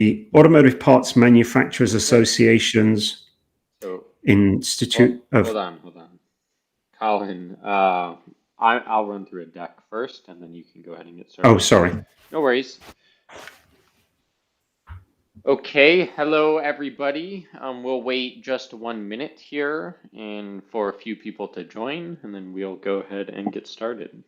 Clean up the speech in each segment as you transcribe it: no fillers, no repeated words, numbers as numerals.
the Automotive Parts Manufacturers Association's Institute of... Hold on. Colin, I'll run through a deck first, and then you can go ahead and get started. Oh, sorry. No worries. Okay, hello everybody. We'll wait just 1 minute here and for a few people to join, and then we'll go ahead and get started.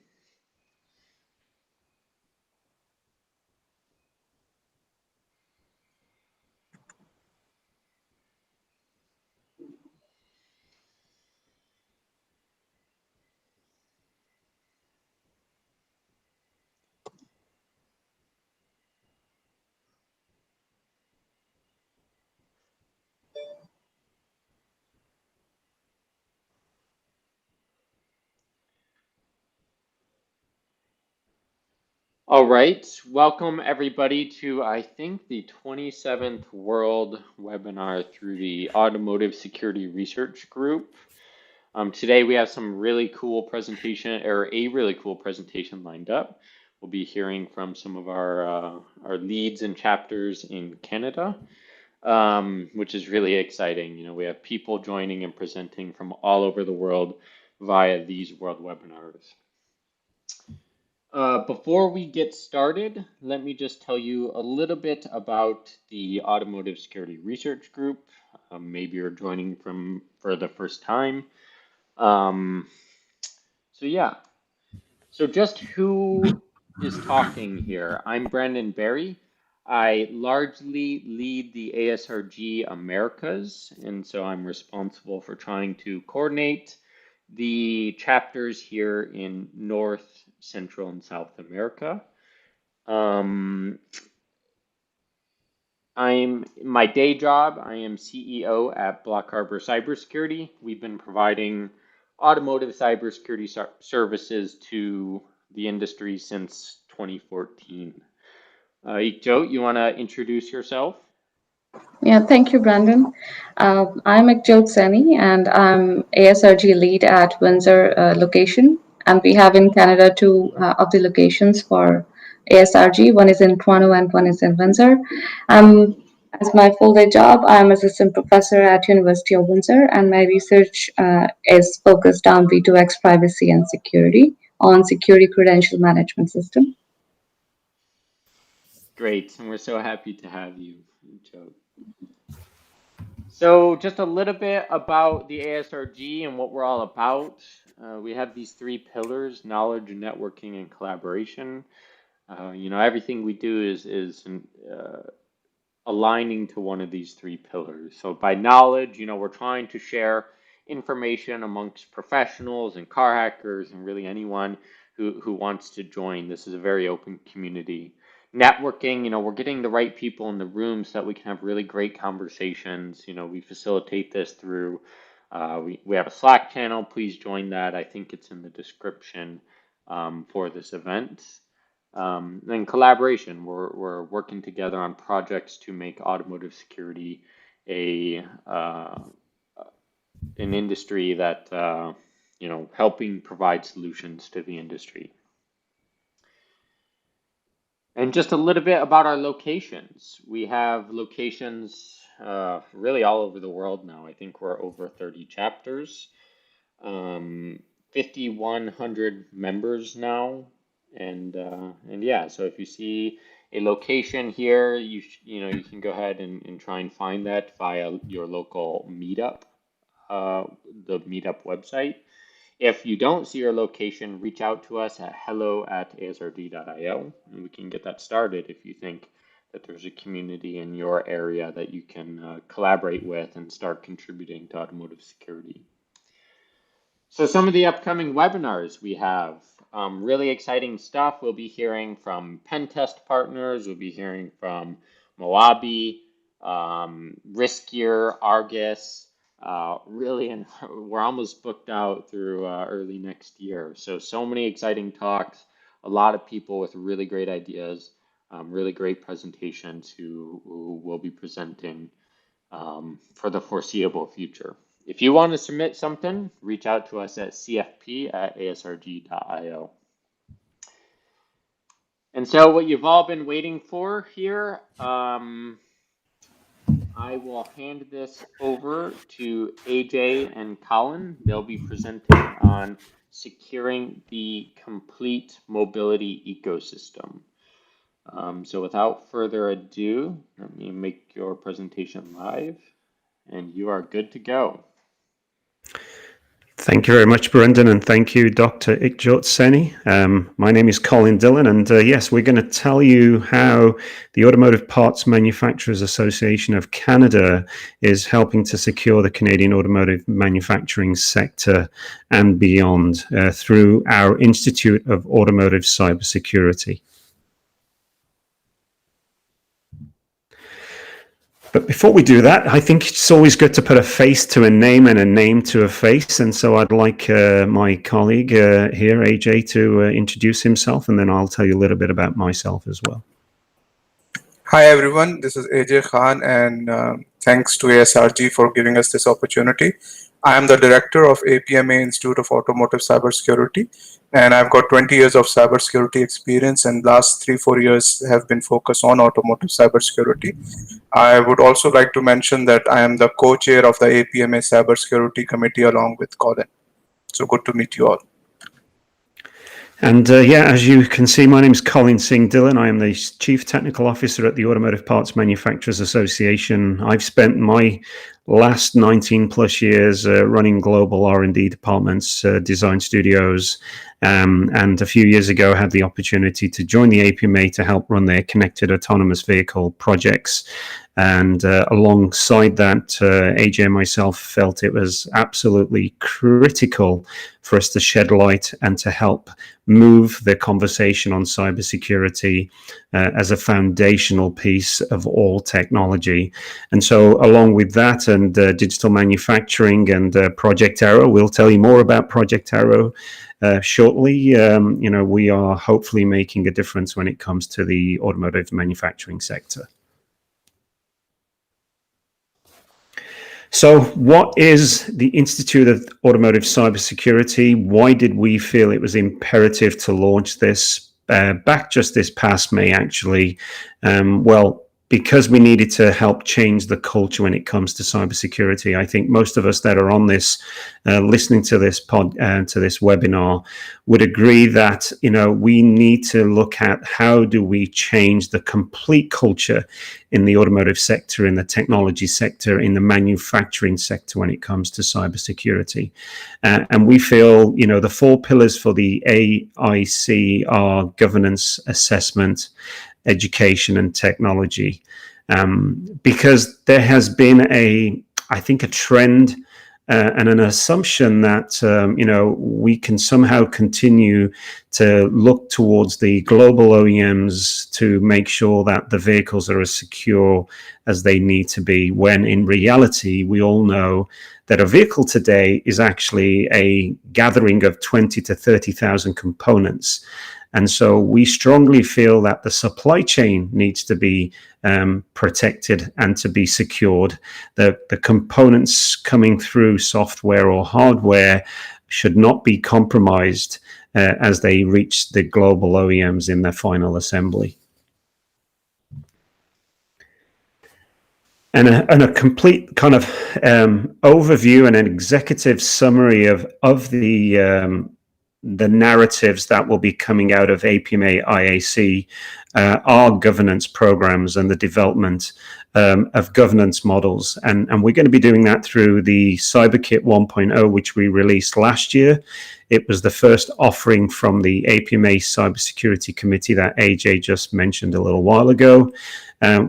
All right, welcome everybody to, I think, the 27th World Webinar through the Automotive Security Research Group. Today we have some really cool presentation, or a really cool presentation lined up. We'll be hearing from some of our leads and chapters in Canada, which is really exciting. You know, we have people joining and presenting from all over the world via these world webinars. Before we get started, let me just tell you a little bit about the Automotive Security Research Group. Maybe you're joining for the first time. So just who is talking here? I'm Brandon Berry. I largely lead the ASRG Americas, and so I'm responsible for trying to coordinate the chapters here in North, Central, and South America. My day job, I am CEO at Block Harbor Cybersecurity. We've been providing automotive cybersecurity services to the industry since 2014. Ikjot, you want to introduce yourself? Yeah, thank you, Brandon. I'm Ikjot Seni, and I'm ASRG lead at Windsor location. And we have in Canada two of the locations for ASRG. One is in Toronto and one is in Windsor. As my full-day job, I'm assistant professor at University of Windsor, and my research is focused on V2X privacy and security on security credential management system. Great, and we're so happy to have you, Ikjot. So just a little bit about the ASRG and what we're all about. We have these three pillars: knowledge, networking, and collaboration. You know, everything we do is aligning to one of these three pillars. So by knowledge, you know, we're trying to share information amongst professionals and car hackers and really anyone who wants to join. This is a very open community. Networking, you know, we're getting the right people in the room so that we can have really great conversations. You know, we facilitate this through, we have a Slack channel. Please join that. I think it's in the description for this event. Then collaboration, we're working together on projects to make automotive security an industry that, you know, helping provide solutions to the industry. And just a little bit about our locations. We have locations really all over the world now. I think we're over 30 chapters, 5,100 members now. And yeah, so if you see a location here, you can go ahead and try and find that via your local meetup, the meetup website. If you don't see your location, reach out to us at hello@asrg.io, and we can get that started if you think that there's a community in your area that you can collaborate with and start contributing to automotive security. So some of the upcoming webinars we have, really exciting stuff. We'll be hearing from pen test partners. We'll be hearing from Moabi, Riskier, Argus. Really, and we're almost booked out through early next year. So many exciting talks, a lot of people with really great ideas, really great presentations who will be presenting for the foreseeable future. If you want to submit something, reach out to us at cfp@asrg.io. And so what you've all been waiting for here, I will hand this over to AJ and Colin. They'll be presenting on securing the complete mobility ecosystem. So without further ado, let me make your presentation live, and you are good to go. Thank you very much, Brendan, and thank you, Dr. Ikjot Seni. My name is Colin Dhillon, and yes, we're going to tell you how the Automotive Parts Manufacturers Association of Canada is helping to secure the Canadian automotive manufacturing sector and beyond through our Institute of Automotive Cybersecurity. But before we do that, I think it's always good to put a face to a name and a name to a face. And so I'd like my colleague here, AJ, to introduce himself, and then I'll tell you a little bit about myself as well. Hi, everyone. This is AJ Khan, and thanks to ASRG for giving us this opportunity. I am the director of apmaIAC Institute of Automotive Cybersecurity, and I've got 20 years of cybersecurity experience, and last 3-4 years have been focused on automotive cybersecurity. I would also like to mention that I am the co-chair of the apmaIAC Cybersecurity Committee along with Colin. So good to meet you all. And yeah, as you can see, my name is Colin Singh Dhillon. I am the Chief Technical Officer at the Automotive Parts Manufacturers Association. I've spent my last 19 plus years running global R&D departments, design studios, and a few years ago had the opportunity to join the APMA to help run their connected autonomous vehicle projects. And alongside that, AJ and myself felt it was absolutely critical for us to shed light and to help move the conversation on cybersecurity as a foundational piece of all technology. And so along with that and digital manufacturing and Project Arrow, we'll tell you more about Project Arrow shortly. You know, we are hopefully making a difference when it comes to the automotive manufacturing sector. So what is the Institute of Automotive Cybersecurity? Why did we feel it was imperative to launch this back just this past May, actually? Well, because we needed to help change the culture when it comes to cybersecurity. I think most of us that are on this, listening to this to this webinar, would agree that we need to look at how do we change the complete culture in the automotive sector, in the technology sector, in the manufacturing sector when it comes to cybersecurity. And we feel, the 4 pillars for the AIC are governance, assessment, education, and technology, because there has been I think a trend and an assumption that we can somehow continue to look towards the global OEMs to make sure that the vehicles are as secure as they need to be, when in reality we all know that a vehicle today is actually a gathering of 20 to 30,000 components. And so we strongly feel that the supply chain needs to be protected and to be secured. The components coming through software or hardware should not be compromised as they reach the global OEMs in their final assembly. And a complete kind of overview and an executive summary of the narratives that will be coming out of apmaIAC are governance programs and the development of governance models. And we're going to be doing that through the CyberKit 1.0, which we released last year. It was the first offering from the APMA Cybersecurity Committee that AJ just mentioned a little while ago.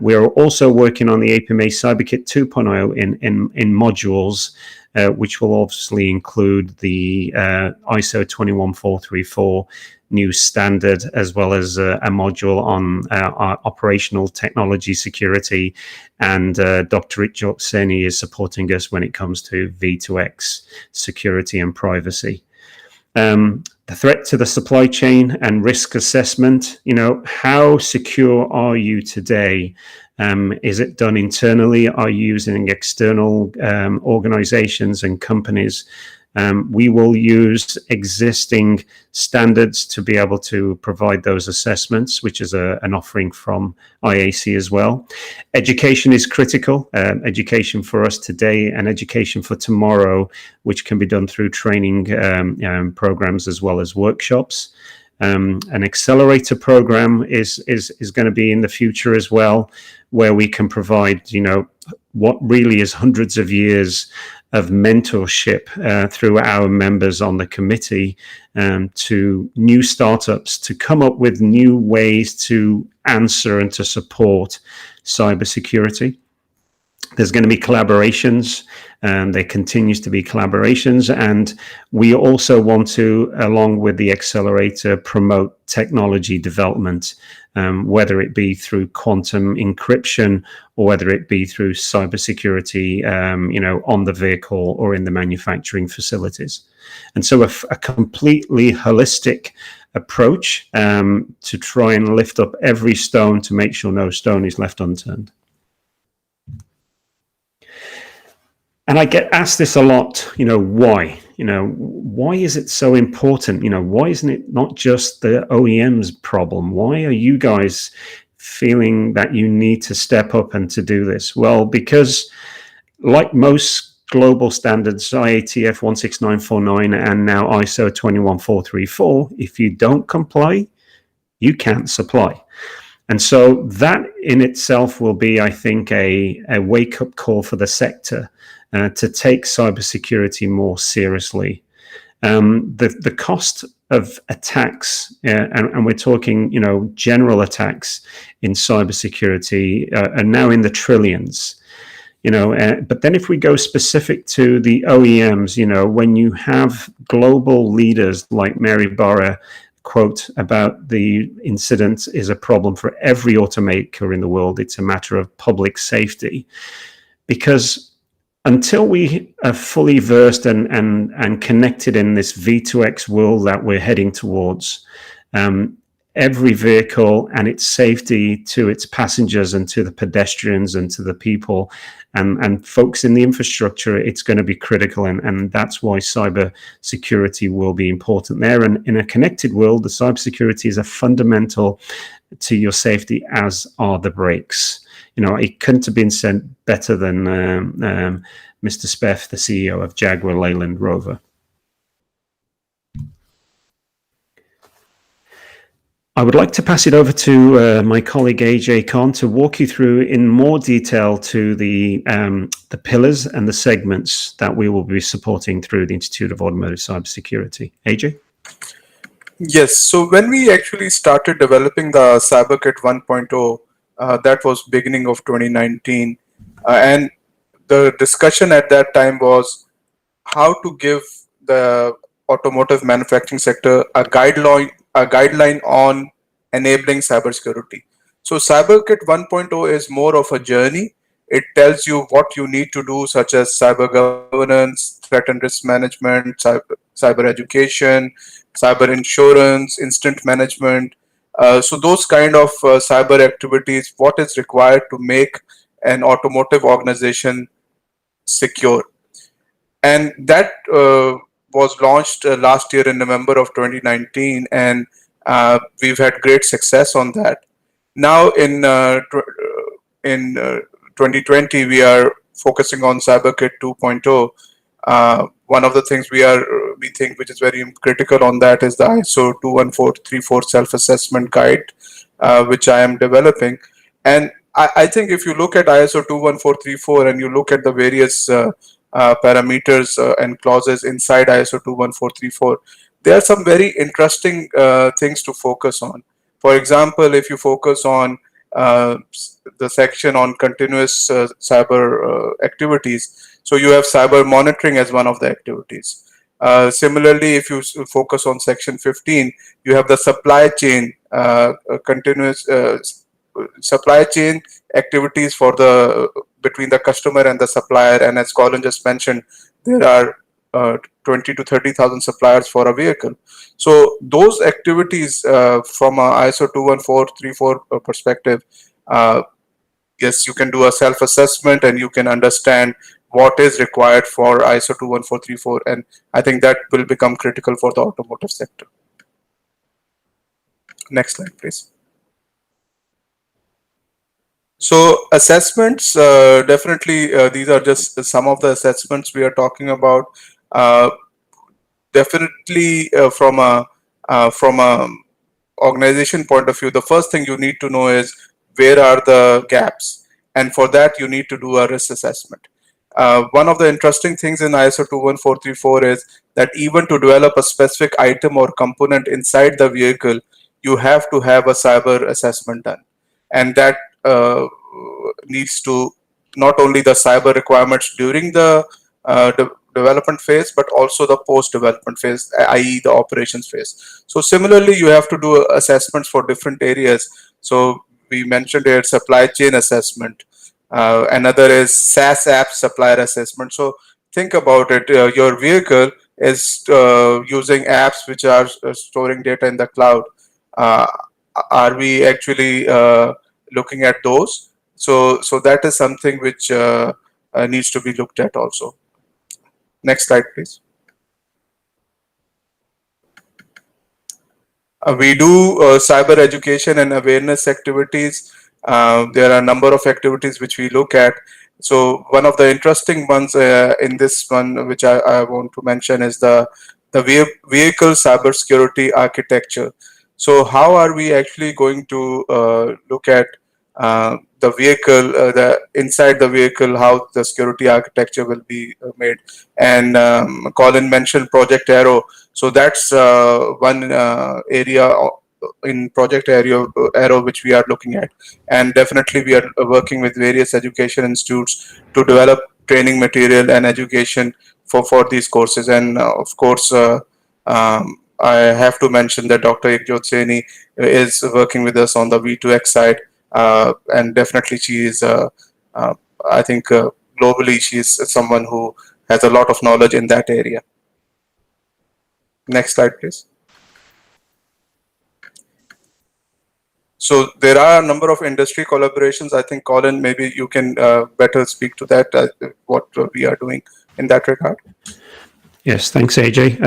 We are also working on the APMA CyberKit 2.0 in modules, which will obviously include the ISO 21434 new standard, as well as a module on our operational technology security. And Dr. Ikjot Seni is supporting us when it comes to V2X security and privacy. The threat to the supply chain and risk assessment, how secure are you today? Is it done internally? Are you using external organizations and companies? We will use existing standards to be able to provide those assessments, which is an offering from IAC as well. Education is critical, education for us today and education for tomorrow, which can be done through training programs as well as workshops. An accelerator program is going to be in the future as well, where we can provide, what really is hundreds of years of mentorship through our members on the committee to new startups to come up with new ways to answer and to support cybersecurity. There's going to be collaborations, and there continues to be collaborations, and we also want to, along with the accelerator, promote technology development, whether it be through quantum encryption or whether it be through cybersecurity, on the vehicle or in the manufacturing facilities. And so a completely holistic approach to try and lift up every stone to make sure no stone is left unturned. And I get asked this a lot, why? Why is it so important? Why isn't it not just the OEM's problem? Why are you guys feeling that you need to step up and to do this? Well, because like most global standards, IATF 16949 and now ISO 21434, if you don't comply, you can't supply. And so that in itself will be, I think, a wake-up call for the sector to take cybersecurity more seriously. The cost of attacks, and we're talking, general attacks in cybersecurity are now in the trillions. But then if we go specific to the OEMs, when you have global leaders like Mary Barra quote about the incident is a problem for every automaker in the world, it's a matter of public safety, because until we are fully versed and connected in this V2X world that we're heading towards, every vehicle and its safety to its passengers and to the pedestrians and to the people and folks in the infrastructure, it's going to be critical. And that's why cyber security will be important there. And in a connected world, the cybersecurity is a fundamental to your safety, as are the brakes. It couldn't have been said better than Mr. Speff, the CEO of Jaguar Leyland Rover. I would like to pass it over to my colleague AJ Khan to walk you through in more detail to the pillars and the segments that we will be supporting through the Institute of Automotive Cybersecurity. AJ? Yes, so when we actually started developing the CyberKit 1.0, that was beginning of 2019, and the discussion at that time was how to give the automotive manufacturing sector a guideline on enabling cybersecurity. So CyberKit 1.0 is more of a journey. It tells you what you need to do, such as cyber governance, threat and risk management, cyber education, cyber insurance, incident management. So those kind of cyber activities, what is required to make an automotive organization secure. And that was launched last year in November of 2019, and we've had great success on that. Now in 2020, we are focusing on CyberKit 2.0. One of the things we think which is very critical on that is the ISO 21434 self-assessment guide, which I am developing. And I think if you look at ISO 21434 and you look at the various parameters and clauses inside ISO 21434, there are some very interesting things to focus on. For example, if you focus on the section on continuous cyber activities, so you have cyber monitoring as one of the activities. Similarly, if you focus on section 15, you have the supply chain, continuous supply chain activities for between the customer and the supplier. And as Colin just mentioned, there are 20 to 30,000 suppliers for a vehicle. So those activities from a ISO 21434 perspective, yes, you can do a self-assessment and you can understand what is required for ISO 21434, and I think that will become critical for the automotive sector. Next slide, please. So assessments, definitely these are just some of the assessments we are talking about. Definitely from a organization point of view, the first thing you need to know is where are the gaps, and for that you need to do a risk assessment. One of the interesting things in ISO 21434 is that even to develop a specific item or component inside the vehicle, you have to have a cyber assessment done, and that needs to not only the cyber requirements during the development phase, but also the post-development phase, i.e. the operations phase. So similarly, you have to do assessments for different areas. So we mentioned here supply chain assessment. Another is SaaS app supplier assessment. So think about it. Your vehicle is using apps which are storing data in the cloud. Are we actually looking at those? So that is something which needs to be looked at also. Next slide, please. We do cyber education and awareness activities. There are a number of activities which we look at. So one of the interesting ones in this one, which I want to mention, is the vehicle cybersecurity architecture. So how are we actually going to look at the vehicle, the inside the vehicle, how the security architecture will be made? And Colin mentioned Project Arrow. So that's one area in Project Arrow which we are looking at. And definitely we are working with various education institutes to develop training material and education for these courses. And of course, I have to mention that Dr. Ekjot Saini is working with us on the V2X side. And definitely she is, I think globally, she is someone who has a lot of knowledge in that area. Next slide, please. So there are a number of industry collaborations. I think, Colin, maybe you can better speak to that, what we are doing in that regard. Yes, thanks, AJ.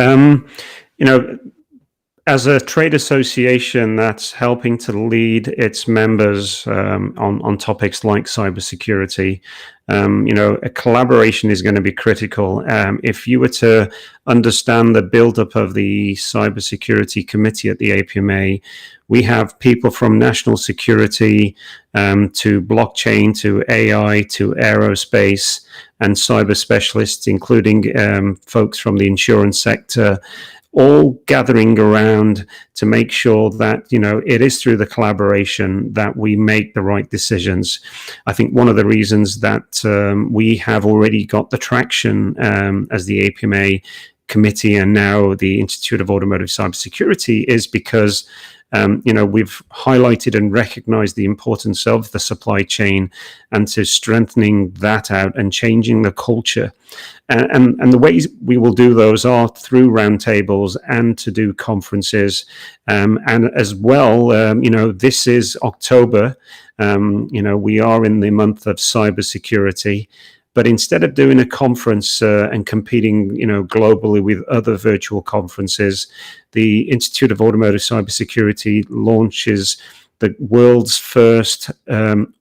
As a trade association that's helping to lead its members on topics like cybersecurity, a collaboration is going to be critical. If you were to understand the buildup of the cybersecurity committee at the APMA, we have people from national security to blockchain to AI to aerospace and cyber specialists, including folks from the insurance sector, all gathering around to make sure that, it is through the collaboration that we make the right decisions. I think one of the reasons that we have already got the traction as the APMA committee and now the Institute of Automotive Cybersecurity is because we've highlighted and recognized the importance of the supply chain and to strengthening that out and changing the culture. And the ways we will do those are through roundtables and to do conferences. And as well, this is October. We are in the month of cybersecurity. But instead of doing a conference and competing, globally with other virtual conferences, the Institute of Automotive Cybersecurity launches the world's first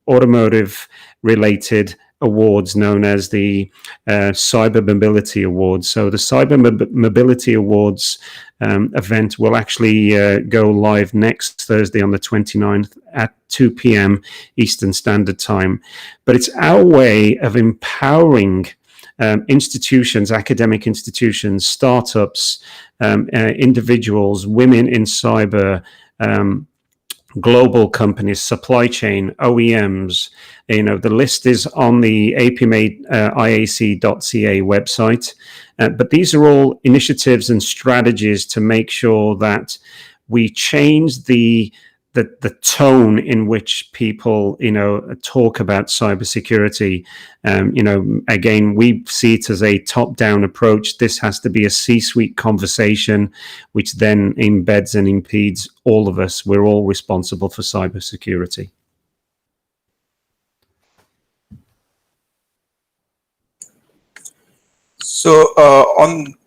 automotive-related awards known as the Cyber Mobility Awards. So the Cyber Mobility Awards event will actually go live next Thursday on the 29th at 2 p.m. Eastern Standard Time. But it's our way of empowering institutions, academic institutions, startups, individuals, women in cyber, global companies, supply chain, OEMs. The list is on the apmaIAC.ca website. But these are all initiatives and strategies to make sure that we change the tone in which people, talk about cybersecurity. Again, we see it as a top-down approach. This has to be a C-suite conversation, which then embeds and impedes all of us. We're all responsible for cybersecurity. So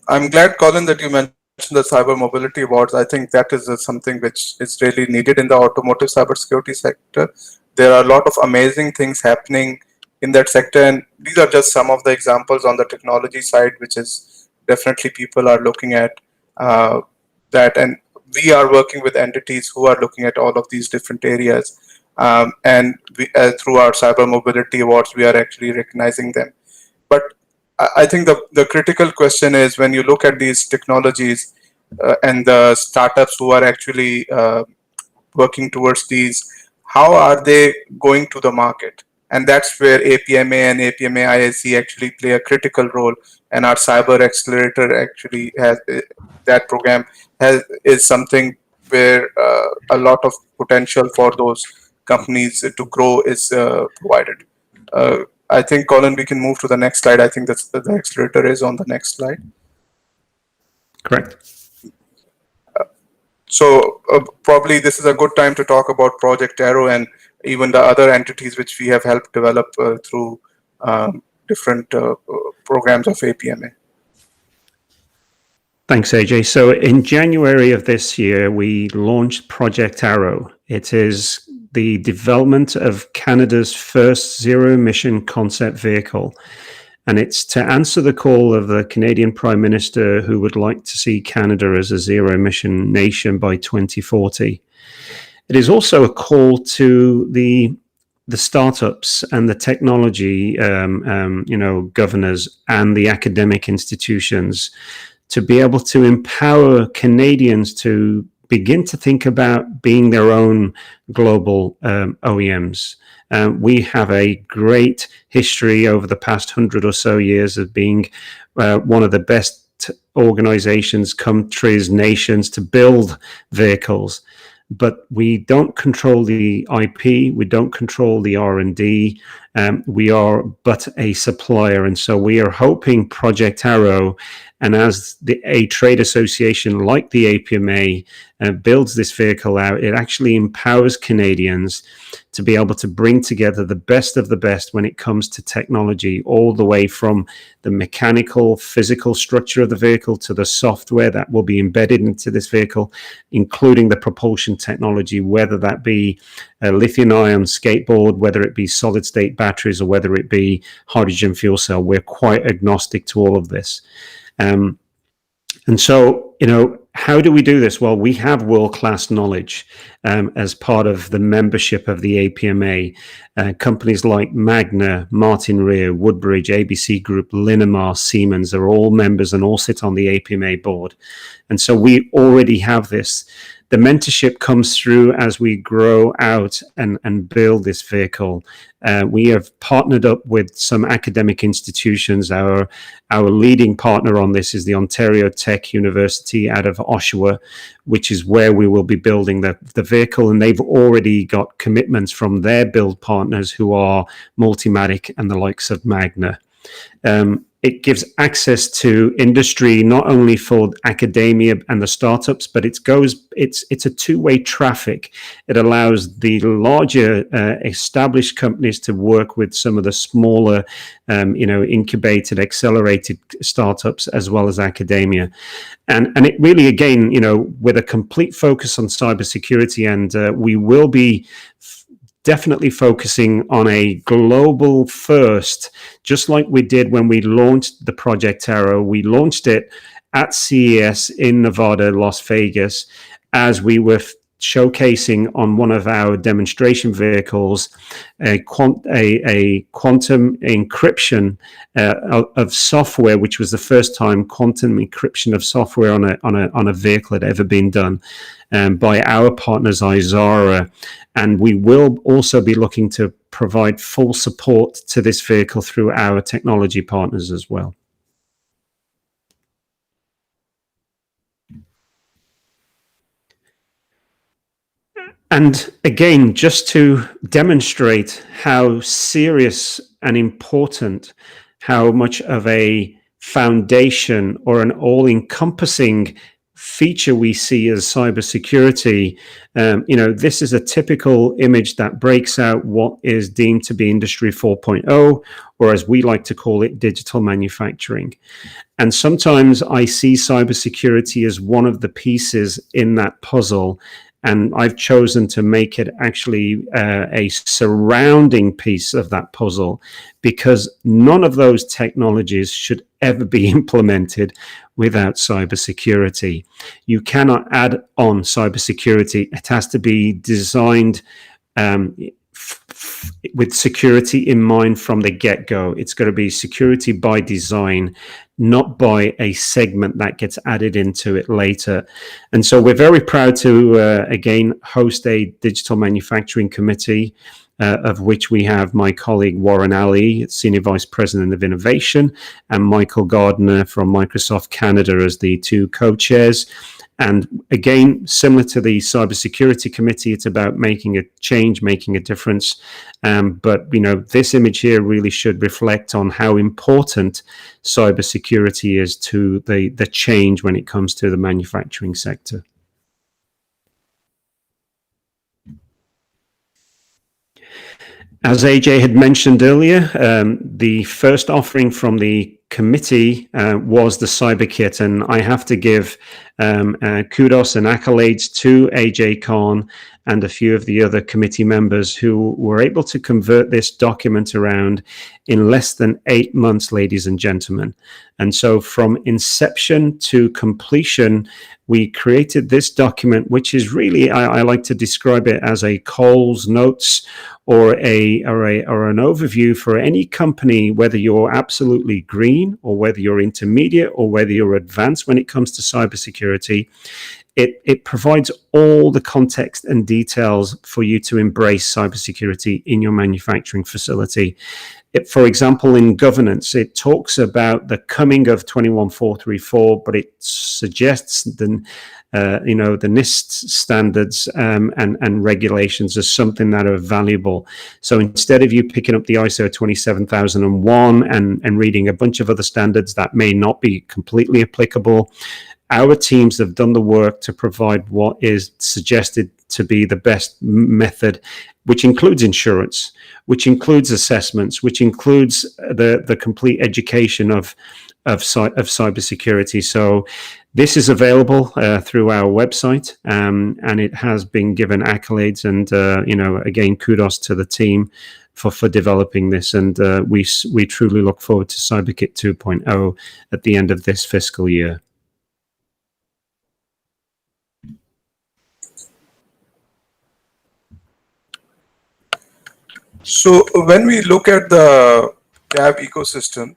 I'm glad, Colin, that you mentioned the Cyber Mobility Awards. I think that is something which is really needed in the automotive cybersecurity sector. There are a lot of amazing things happening in that sector, and these are just some of the examples on the technology side, which is definitely people are looking at that, and we are working with entities who are looking at all of these different areas. And through our Cyber Mobility Awards, we are actually recognizing them. But I think the critical question is, when you look at these technologies and the startups who are actually working towards these, how are they going to the market? And that's where APMA and apmaIAC actually play a critical role. And our Cyber Accelerator actually has that program is something where a lot of potential for those companies to grow is provided. I think, Colin, we can move to the next slide. I think that's the accelerator is on the next slide. Correct. So probably this is a good time to talk about Project Arrow and even the other entities which we have helped develop through different programs of APMA. Thanks, AJ. So in January of this year, we launched Project Arrow. It is the development of Canada's first zero-emission concept vehicle. And it's to answer the call of the Canadian Prime Minister, who would like to see Canada as a zero-emission nation by 2040. It is also a call to the startups and the technology, governors and the academic institutions to be able to empower Canadians to begin to think about being their own global OEMs. We have a great history over the past 100 or so years of being one of the best organizations, countries, nations to build vehicles. But we don't control the IP, we don't control the R&D, we are but a supplier. And so we are hoping Project Arrow, and as a trade association like the APMA builds this vehicle out, it actually empowers Canadians to be able to bring together the best of the best when it comes to technology, all the way from the mechanical, physical structure of the vehicle to the software that will be embedded into this vehicle, including the propulsion technology, whether that be a lithium-ion skateboard, whether it be solid-state batteries, or whether it be hydrogen fuel cell. We're quite agnostic to all of this. And so, how do we do this? Well, we have world-class knowledge as part of the membership of the APMA. Companies like Magna, Martin Rear, Woodbridge, ABC Group, Linamar, Siemens are all members and all sit on the APMA board. And so we already have this. The mentorship comes through as we grow out and build this vehicle. We have partnered up with some academic institutions. Our leading partner on this is the Ontario Tech University out of Oshawa, which is where we will be building the vehicle. And they've already got commitments from their build partners, who are Multimatic and the likes of Magna. It gives access to industry not only for academia and the startups, but it's a two-way traffic. It allows the larger established companies to work with some of the smaller, incubated, accelerated startups, as well as academia. And it really, again, with a complete focus on cybersecurity, and we will be definitely focusing on a global first, just like we did when we launched the Project Arrow. We launched it at CES in Nevada, Las Vegas, as we were showcasing on one of our demonstration vehicles a quantum encryption of software, which was the first time quantum encryption of software on a vehicle had ever been done by our partners Isara. And we will also be looking to provide full support to this vehicle through our technology partners as well. And again, just to demonstrate how serious and important, how much of a foundation or an all-encompassing feature we see as cybersecurity, this is a typical image that breaks out what is deemed to be Industry 4.0, or as we like to call it, digital manufacturing. And sometimes I see cybersecurity as one of the pieces in that puzzle. And I've chosen to make it actually a surrounding piece of that puzzle, because none of those technologies should ever be implemented without cybersecurity. You cannot add on cybersecurity. It has to be designed with security in mind from the get-go. It's got to be security by design, not by a segment that gets added into it later. And so we're very proud to, again, host a digital manufacturing committee, of which we have my colleague Warren Ali, Senior Vice President of Innovation, and Michael Gardner from Microsoft Canada as the two co-chairs. And again, similar to the cybersecurity committee, it's about making a change, making a difference. But this image here really should reflect on how important cybersecurity is to the change when it comes to the manufacturing sector. As AJ had mentioned earlier, the first offering from the committee was the CyberKit, and I have to give kudos and accolades to AJ Khan and a few of the other committee members who were able to convert this document around in less than 8 months, ladies and gentlemen. And so from inception to completion, we created this document, which is really, I like to describe it as a Cole's Notes or an overview for any company, whether you're absolutely green or whether you're intermediate or whether you're advanced when it comes to cybersecurity. It provides all the context and details for you to embrace cybersecurity in your manufacturing facility. For example, in governance, it talks about the coming of 21434, but it suggests the NIST standards and regulations as something that are valuable. So instead of you picking up the ISO 27001 and reading a bunch of other standards that may not be completely applicable, our teams have done the work to provide what is suggested to be the best method, which includes insurance, which includes assessments, which includes the complete education of cybersecurity. So this is available through our website, and it has been given accolades. And again, kudos to the team for developing this. And we truly look forward to CyberKit 2.0 at the end of this fiscal year. So when we look at the cab ecosystem,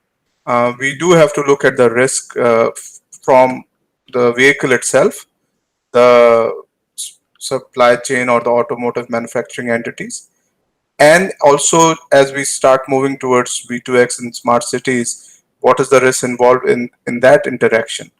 we do have to look at the risk from the vehicle itself, the supply chain or the automotive manufacturing entities, and also as we start moving towards V2X in smart cities, what is the risk involved in that interaction?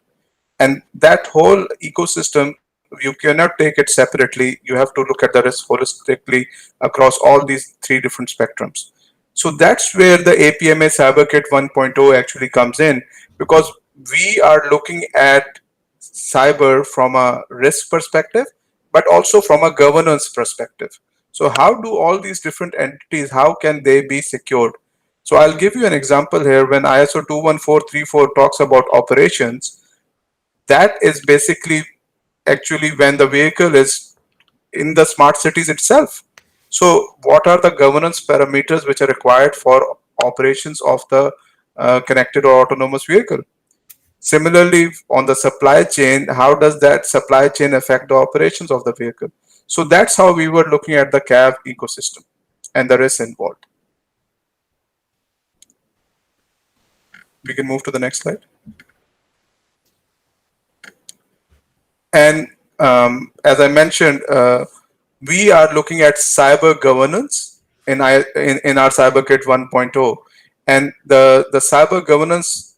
And that whole ecosystem, you cannot take it separately. You have to look at the risk holistically across all these three different spectrums. So that's where the APMA CyberKit 1.0 actually comes in, because we are looking at cyber from a risk perspective, but also from a governance perspective. So how do all these different entities, how can they be secured? So I'll give you an example here. When ISO 21434 talks about operations, that is basically actually when the vehicle is in the smart cities itself. So what are the governance parameters which are required for operations of the connected or autonomous vehicle? Similarly, on the supply chain, how does that supply chain affect the operations of the vehicle? So that's how we were looking at the cab ecosystem and the risks involved. We can move to the next slide. And as I mentioned, we are looking at cyber governance in our CyberKit 1.0. And the cyber governance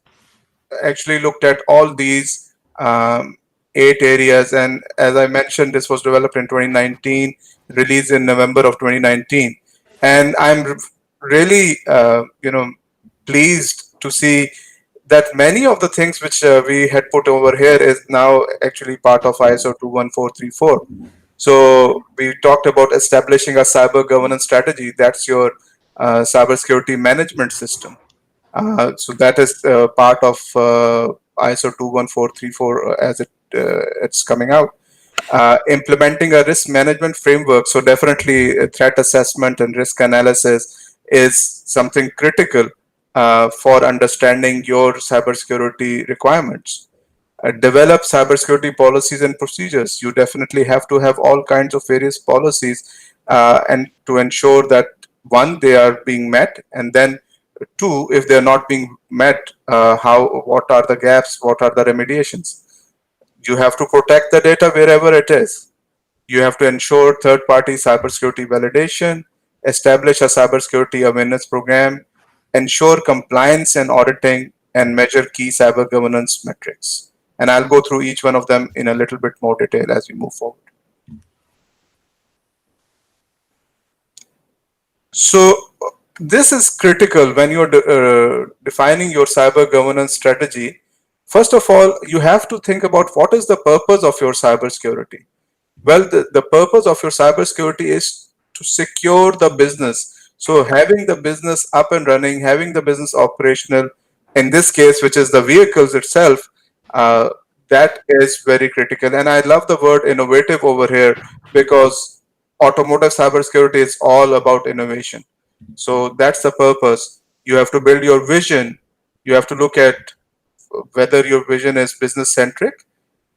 actually looked at all these 8 areas. And as I mentioned, this was developed in 2019, released in November of 2019. And I'm really, pleased to see that many of the things which we had put over here is now actually part of ISO 21434. So we talked about establishing a cyber governance strategy. That's your cybersecurity management system. So that is part of ISO 21434 as it's coming out. Implementing a risk management framework. So definitely threat assessment and risk analysis is something critical for understanding your cybersecurity requirements. Develop cybersecurity policies and procedures. You definitely have to have all kinds of various policies and to ensure that one, they are being met, and then two, if they're not being met, what are the gaps, what are the remediations? You have to protect the data wherever it is. You have to ensure third-party cybersecurity validation, establish a cybersecurity awareness program, ensure compliance and auditing, and measure key cyber governance metrics. And I'll go through each one of them in a little bit more detail as we move forward. So this is critical when you're defining your cyber governance strategy. First of all, you have to think about what is the purpose of your cybersecurity. Well, the purpose of your cybersecurity is to secure the business. So having the business up and running, having the business operational, in this case, which is the vehicles itself, that is very critical. And I love the word innovative over here because automotive cybersecurity is all about innovation. So that's the purpose. You have to build your vision. You have to look at whether your vision is business centric,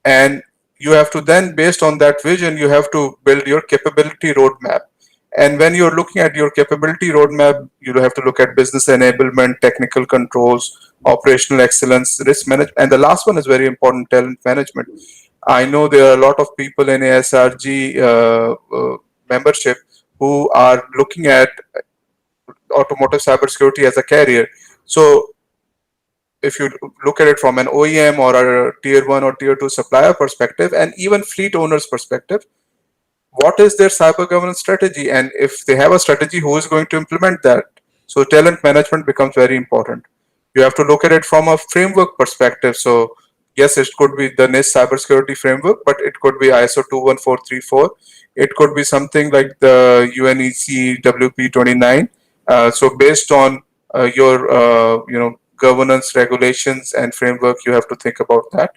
and you have to then, based on that vision, you have to build your capability roadmap. And when you're looking at your capability roadmap, you have to look at business enablement, technical controls, operational excellence, risk management, and the last one is very important, talent management. I know there are a lot of people in ASRG membership who are looking at automotive cybersecurity as a career. So if you look at it from an OEM or a tier 1 or tier 2 supplier perspective, and even fleet owners perspective, what is their cyber governance strategy? And if they have a strategy, who is going to implement that? So talent management becomes very important. You have to look at it from a framework perspective. So yes, it could be the NIST cybersecurity framework, but it could be ISO 21434. It could be something like the UNEC WP29. So based on your governance regulations and framework, you have to think about that.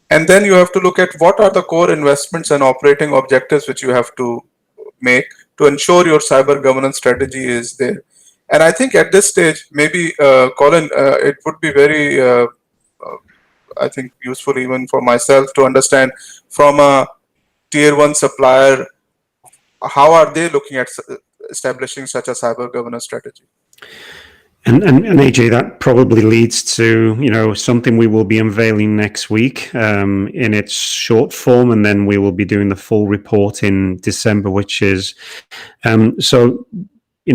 And then you have to look at what are the core investments and operating objectives which you have to make to ensure your cyber governance strategy is there. And I think at this stage, maybe Colin, it would be very, I think, useful even for myself to understand from a tier 1 supplier, how are they looking at establishing such a cyber governance strategy? And AJ, that probably leads to something we will be unveiling next week in its short form, and then we will be doing the full report in December, which is in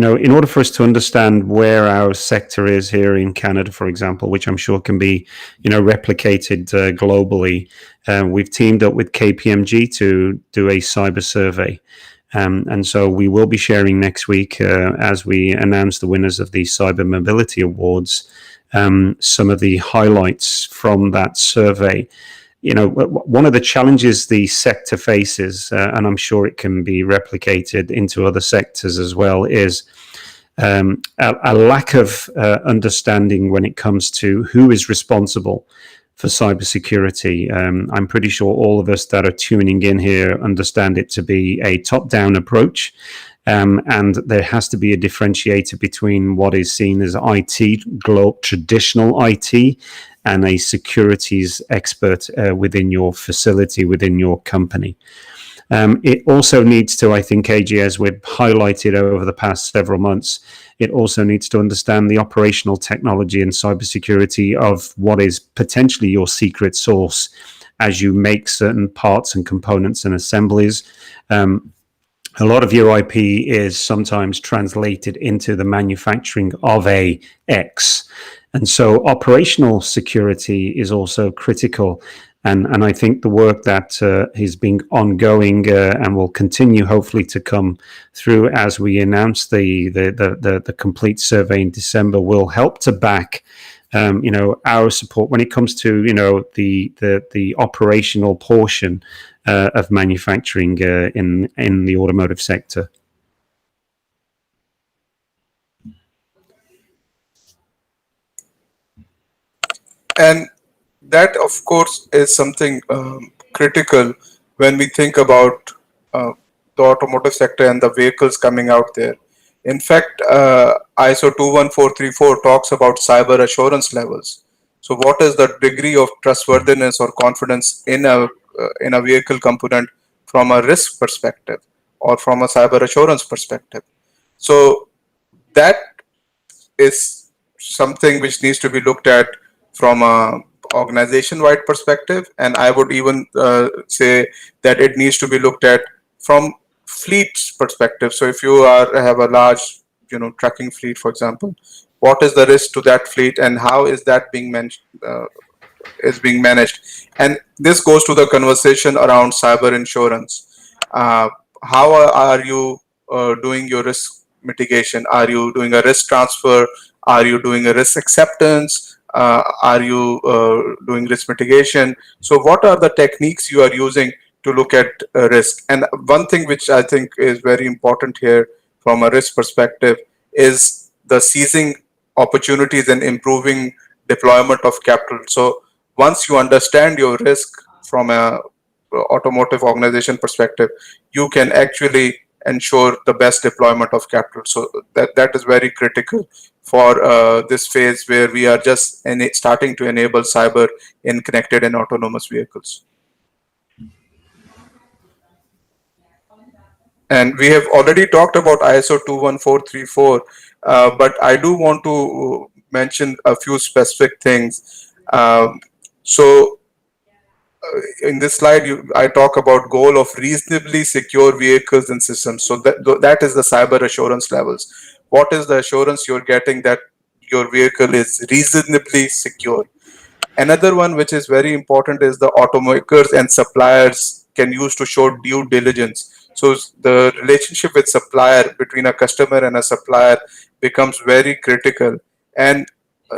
order for us to understand where our sector is here in Canada, for example, which I'm sure can be replicated globally, we've teamed up with KPMG to do a cyber survey. And so we will be sharing next week, as we announce the winners of the Cyber Mobility Awards, some of the highlights from that survey. One of the challenges the sector faces, and I'm sure it can be replicated into other sectors as well, is a lack of understanding when it comes to who is responsible for cybersecurity. I'm pretty sure all of us that are tuning in here understand it to be a top-down approach, and there has to be a differentiator between what is seen as IT, traditional IT, and a securities expert within your facility, within your company. It also needs to, I think, AJ, as we've highlighted over the past several months, it also needs to understand the operational technology and cybersecurity of what is potentially your secret source as you make certain parts and components and assemblies. A lot of your IP is sometimes translated into the manufacturing of a X. And so operational security is also critical. And I think the work that has been ongoing and will continue, hopefully, to come through as we announce the complete survey in December will help to back our support when it comes to the operational portion of manufacturing in the automotive sector. And that, of course, is something critical when we think about the automotive sector and the vehicles coming out there. In fact, ISO 21434 talks about cyber assurance levels. So, what is the degree of trustworthiness or confidence in a vehicle component from a risk perspective or from a cyber assurance perspective? So, that is something which needs to be looked at from a organization-wide perspective, and I would even say that it needs to be looked at from fleet's perspective. So if you have a large, trucking fleet, for example, what is the risk to that fleet, and how is that being managed? And this goes to the conversation around cyber insurance. How are you doing your risk mitigation? Are you doing a risk transfer? Are you doing a risk acceptance? Are you doing risk mitigation? So what are the techniques you are using to look at risk? And one thing which I think is very important here from a risk perspective is the seizing opportunities and improving deployment of capital. So once you understand your risk from a automotive organization perspective, you can actually ensure the best deployment of capital. So that is very critical for this phase where we are just starting to enable cyber in connected and autonomous vehicles. And we have already talked about ISO 21434, but I do want to mention a few specific things. So in this slide, I talk about goal of reasonably secure vehicles and systems. So that is the cyber assurance levels. What is the assurance you're getting that your vehicle is reasonably secure? Another one which is very important is the automakers and suppliers can use to show due diligence. So the relationship with supplier, between a customer and a supplier, becomes very critical. And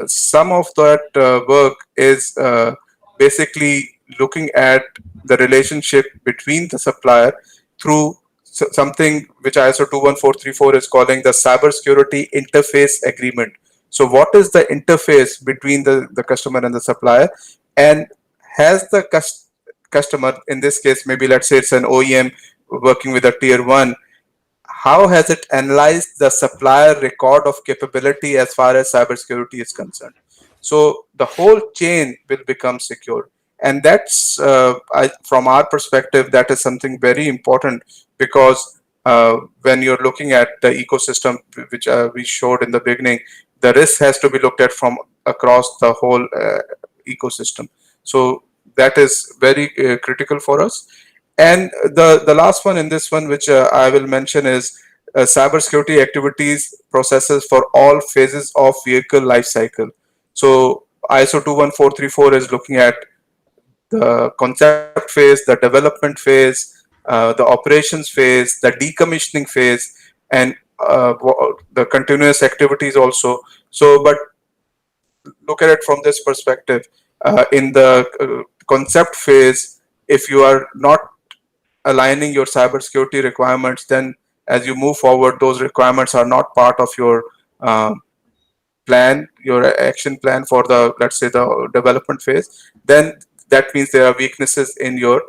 some of that work is basically looking at the relationship between the supplier through something which ISO 21434 is calling the cybersecurity interface agreement. So what is the interface between the customer and the supplier? And has the customer, in this case, maybe let's say it's an OEM working with a tier one, how has it analyzed the supplier record of capability as far as cybersecurity is concerned? So the whole chain will become secure. And that's, from our perspective, that is something very important, because when you're looking at the ecosystem, which we showed in the beginning, the risk has to be looked at from across the whole ecosystem. So that is very critical for us. And the last one in this one, which I will mention, is cybersecurity activities processes for all phases of vehicle life cycle. So ISO 21434 is looking at the concept phase, the development phase, the operations phase, the decommissioning phase, and the continuous activities also. So, but look at it from this perspective. In the concept phase, if you are not aligning your cybersecurity requirements, then as you move forward, those requirements are not part of your plan, your action plan for the, let's say, the development phase. Then that means there are weaknesses in your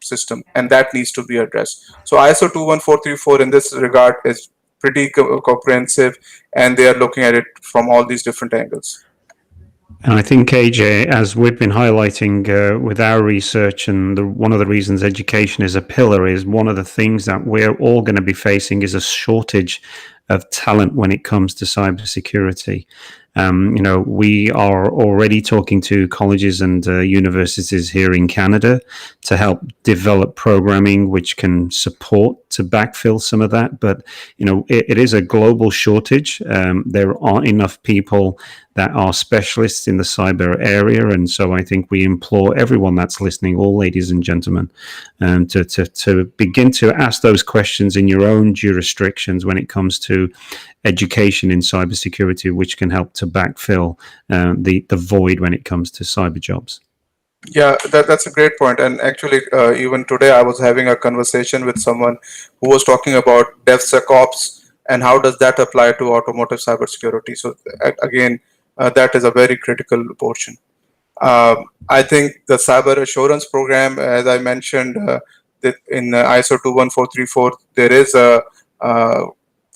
system, and that needs to be addressed. So ISO 21434 in this regard is pretty comprehensive, and they are looking at it from all these different angles. And I think, AJ, as we've been highlighting with our research, and one of the reasons education is a pillar, is one of the things that we're all going to be facing is a shortage of talent when it comes to cybersecurity. We are already talking to colleges and universities here in Canada to help develop programming which can support to backfill some of that. But, it is a global shortage. There aren't enough people that are specialists in the cyber area. And so I think we implore everyone that's listening, all ladies and gentlemen, to begin to ask those questions in your own jurisdictions when it comes to education in cybersecurity, which can help to backfill the void when it comes to cyber jobs. Yeah, that's a great point. And actually, even today, I was having a conversation with someone who was talking about DevSecOps and how does that apply to automotive cybersecurity. So again, that is a very critical portion. I think the cyber assurance program, as I mentioned, that in ISO 21434, there is a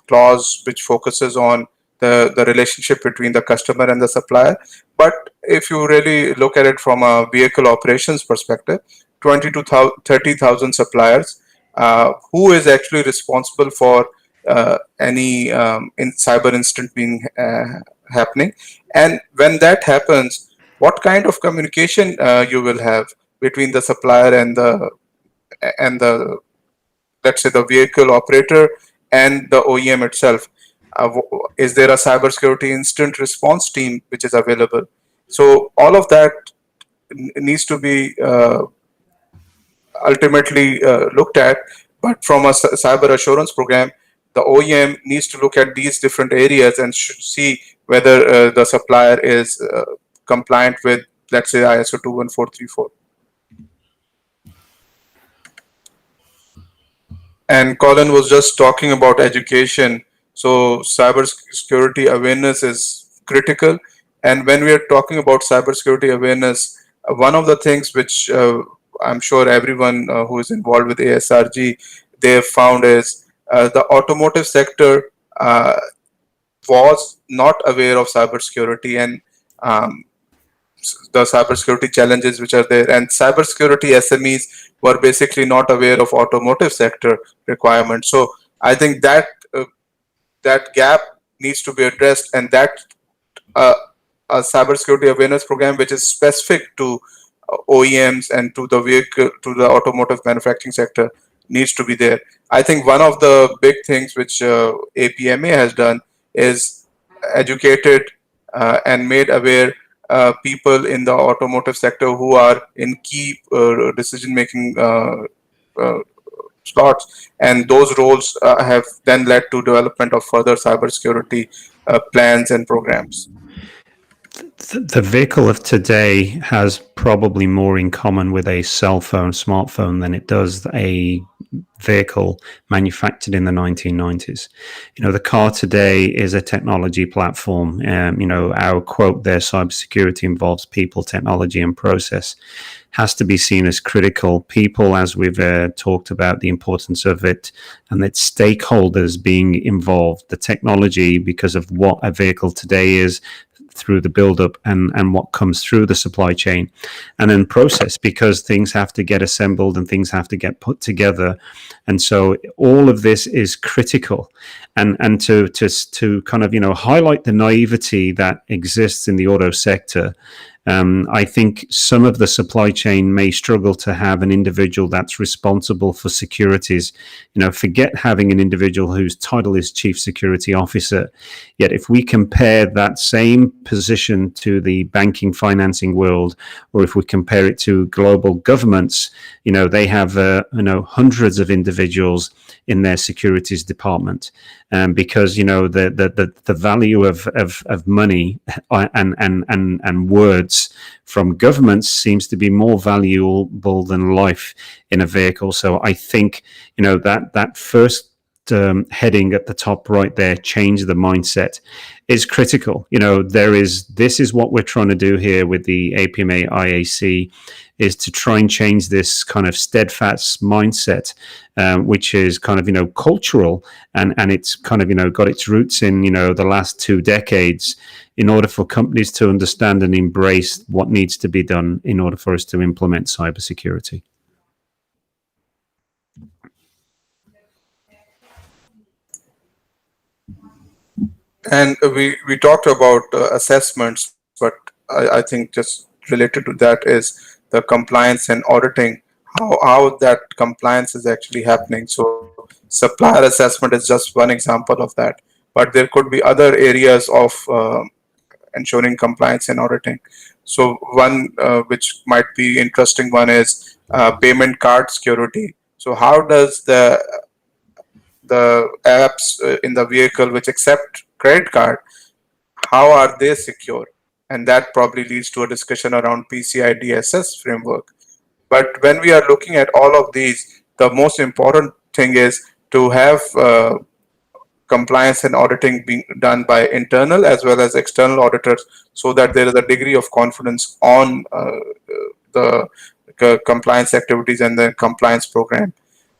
clause which focuses on the relationship between the customer and the supplier. But if you really look at it from a vehicle operations perspective, 20 to 30,000 suppliers, who is actually responsible for any cyber incident being happening? And when that happens, what kind of communication you will have between the supplier and the let's say the vehicle operator and the OEM itself? Is there a cybersecurity incident response team which is available? So all of that needs to be ultimately looked at. But from a cyber assurance program, the OEM needs to look at these different areas and should see whether the supplier is compliant with, let's say, ISO 21434. And Colin was just talking about education. So cybersecurity awareness is critical. And when we are talking about cybersecurity awareness, one of the things which I'm sure everyone who is involved with ASRG, they have found is the automotive sector was not aware of cybersecurity and the cybersecurity challenges which are there, and cybersecurity SMEs were basically not aware of automotive sector requirements. So I think that that gap needs to be addressed, and that a cybersecurity awareness program which is specific to OEMs and to the vehicle, to the automotive manufacturing sector needs to be there. I think one of the big things which APMA has done is educated and made aware people in the automotive sector who are in key decision-making slots, and those roles have then led to development of further cybersecurity plans and programs. The vehicle of today has probably more in common with a cell phone, smartphone, than it does a vehicle manufactured in the 1990s. The car today is a technology platform. Our quote there, cybersecurity involves people, technology, and process, has to be seen as critical. People, as we've talked about the importance of it, and its stakeholders being involved, the technology, because of what a vehicle today is, through the build-up and what comes through the supply chain, and then process, because things have to get assembled and things have to get put together. And so all of this is critical. And to kind of, highlight the naivety that exists in the auto sector, I think some of the supply chain may struggle to have an individual that's responsible for securities. Forget having an individual whose title is Chief Security Officer. Yet if we compare that same position to the banking financing world, or if we compare it to global governments, they have hundreds of individuals in their securities department, because the value of money and words from governments seems to be more valuable than life in a vehicle. So I think that first heading at the top right there, change the mindset, is critical. This is what we're trying to do here with the APMA IAC, is to try and change this kind of steadfast mindset, which is kind of cultural, and it's kind of got its roots in the last 2 decades, in order for companies to understand and embrace what needs to be done in order for us to implement cybersecurity. And we talked about assessments, but I think just related to that is the compliance and auditing, how that compliance is actually happening. So supplier assessment is just one example of that, but there could be other areas of ensuring compliance and auditing. So one which might be interesting one is payment card security. So how does the apps in the vehicle which accept credit card, how are they secure? And that probably leads to a discussion around PCI DSS framework. But when we are looking at all of these, the most important thing is to have compliance and auditing being done by internal as well as external auditors, so that there is a degree of confidence on the compliance activities and the compliance program.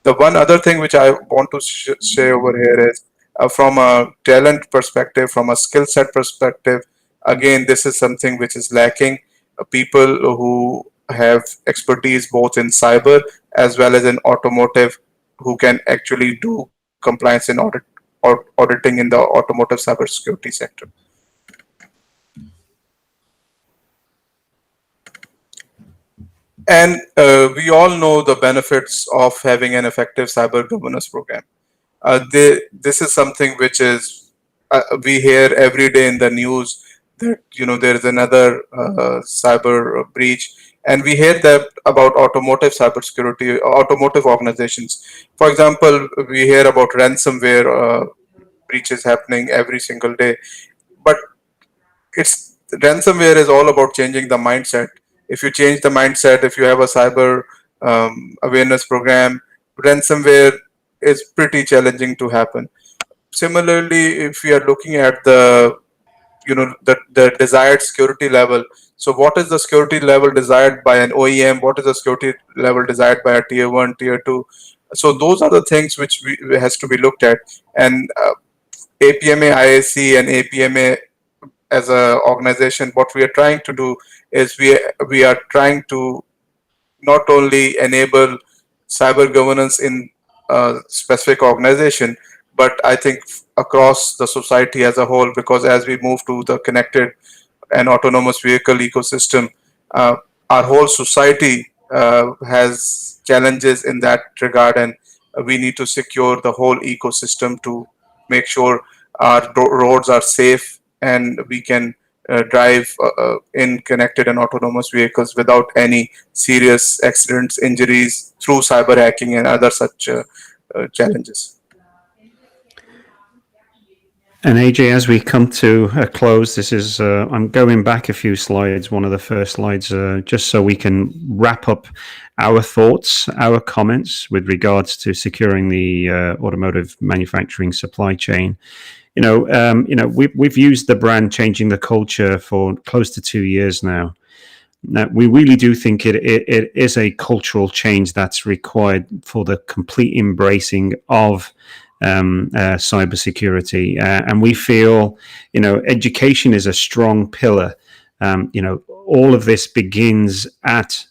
The one other thing which I want to share over here is from a talent perspective, from a skill set perspective, again, this is something which is lacking. People who have expertise both in cyber as well as in automotive, who can actually do compliance and auditing in the automotive cybersecurity sector. And we all know the benefits of having an effective cyber governance program. This is something which is we hear every day in the news that there is another cyber breach, and we hear that about automotive cybersecurity, automotive organizations. For example, we hear about ransomware breaches happening every single day, but it's ransomware is all about changing the mindset. If you change the mindset, if you have a cyber awareness program, ransomware is pretty challenging to happen. Similarly, if we are looking at the desired security level, so what is the security level desired by an OEM, what is the security level desired by a tier 1, tier 2? So those are the things which has to be looked at. And APMA IAC and APMA as an organization, what we are trying to do is we are trying to not only enable cyber governance in a specific organization, but I think across the society as a whole, because as we move to the connected and autonomous vehicle ecosystem, uh, our whole society has challenges in that regard, and we need to secure the whole ecosystem to make sure our roads are safe and we can drive in connected and autonomous vehicles without any serious accidents, injuries through cyber hacking and other such challenges. And AJ, as we come to a close, this is I'm going back a few slides, one of the first slides, just so we can wrap up our thoughts, our comments with regards to securing the automotive manufacturing supply chain. We've used the brand changing the culture for close to 2 years now. Now, we really do think it is a cultural change that's required for the complete embracing of cybersecurity, and we feel, education is a strong pillar. All of this begins at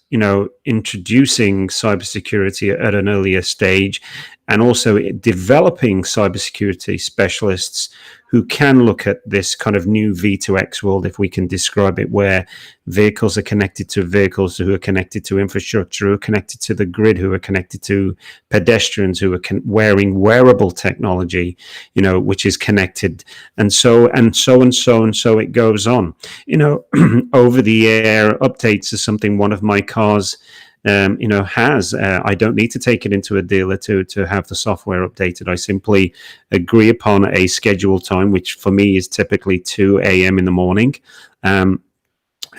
introducing cybersecurity at an earlier stage, and also developing cybersecurity specialists who can look at this kind of new V2X world, if we can describe it, where vehicles are connected to vehicles, who are connected to infrastructure, who are connected to the grid, who are connected to pedestrians, who are wearing wearable technology, which is connected, and so it goes on. Over the air updates is something one of my cars has. I don't need to take it into a dealer to have the software updated. I simply agree upon a scheduled time, which for me is typically 2 a.m. in the morning. And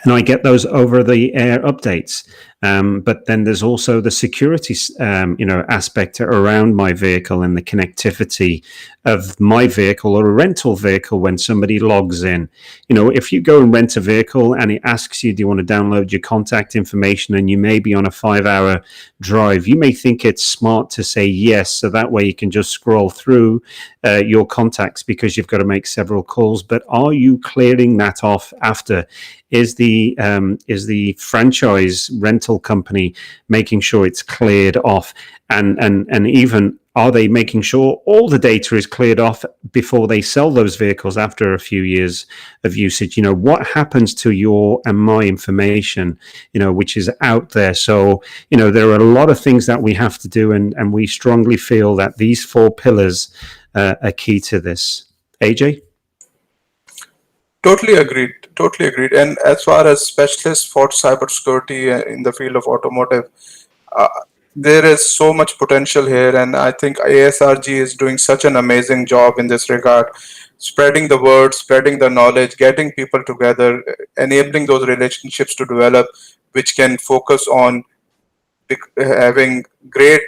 I get those over the air updates. But then there's also the security, aspect around my vehicle and the connectivity of my vehicle or a rental vehicle when somebody logs in. If you go and rent a vehicle and it asks you, do you want to download your contact information, and you may be on a 5-hour drive, you may think it's smart to say yes, so that way you can just scroll through your contacts because you've got to make several calls. But are you clearing that off after? Is the franchise rental company making sure it's cleared off? And even Are they making sure all the data is cleared off before they sell those vehicles after a few years of usage? What happens to your and my information, which is out there? So, there are a lot of things that we have to do, and we strongly feel that these 4 pillars are key to this. AJ? Totally agreed. Totally agreed. And as far as specialists for cybersecurity in the field of automotive, uh, there is so much potential here, and I think ASRG is doing such an amazing job in this regard, spreading the word, spreading the knowledge, getting people together, enabling those relationships to develop, which can focus on having great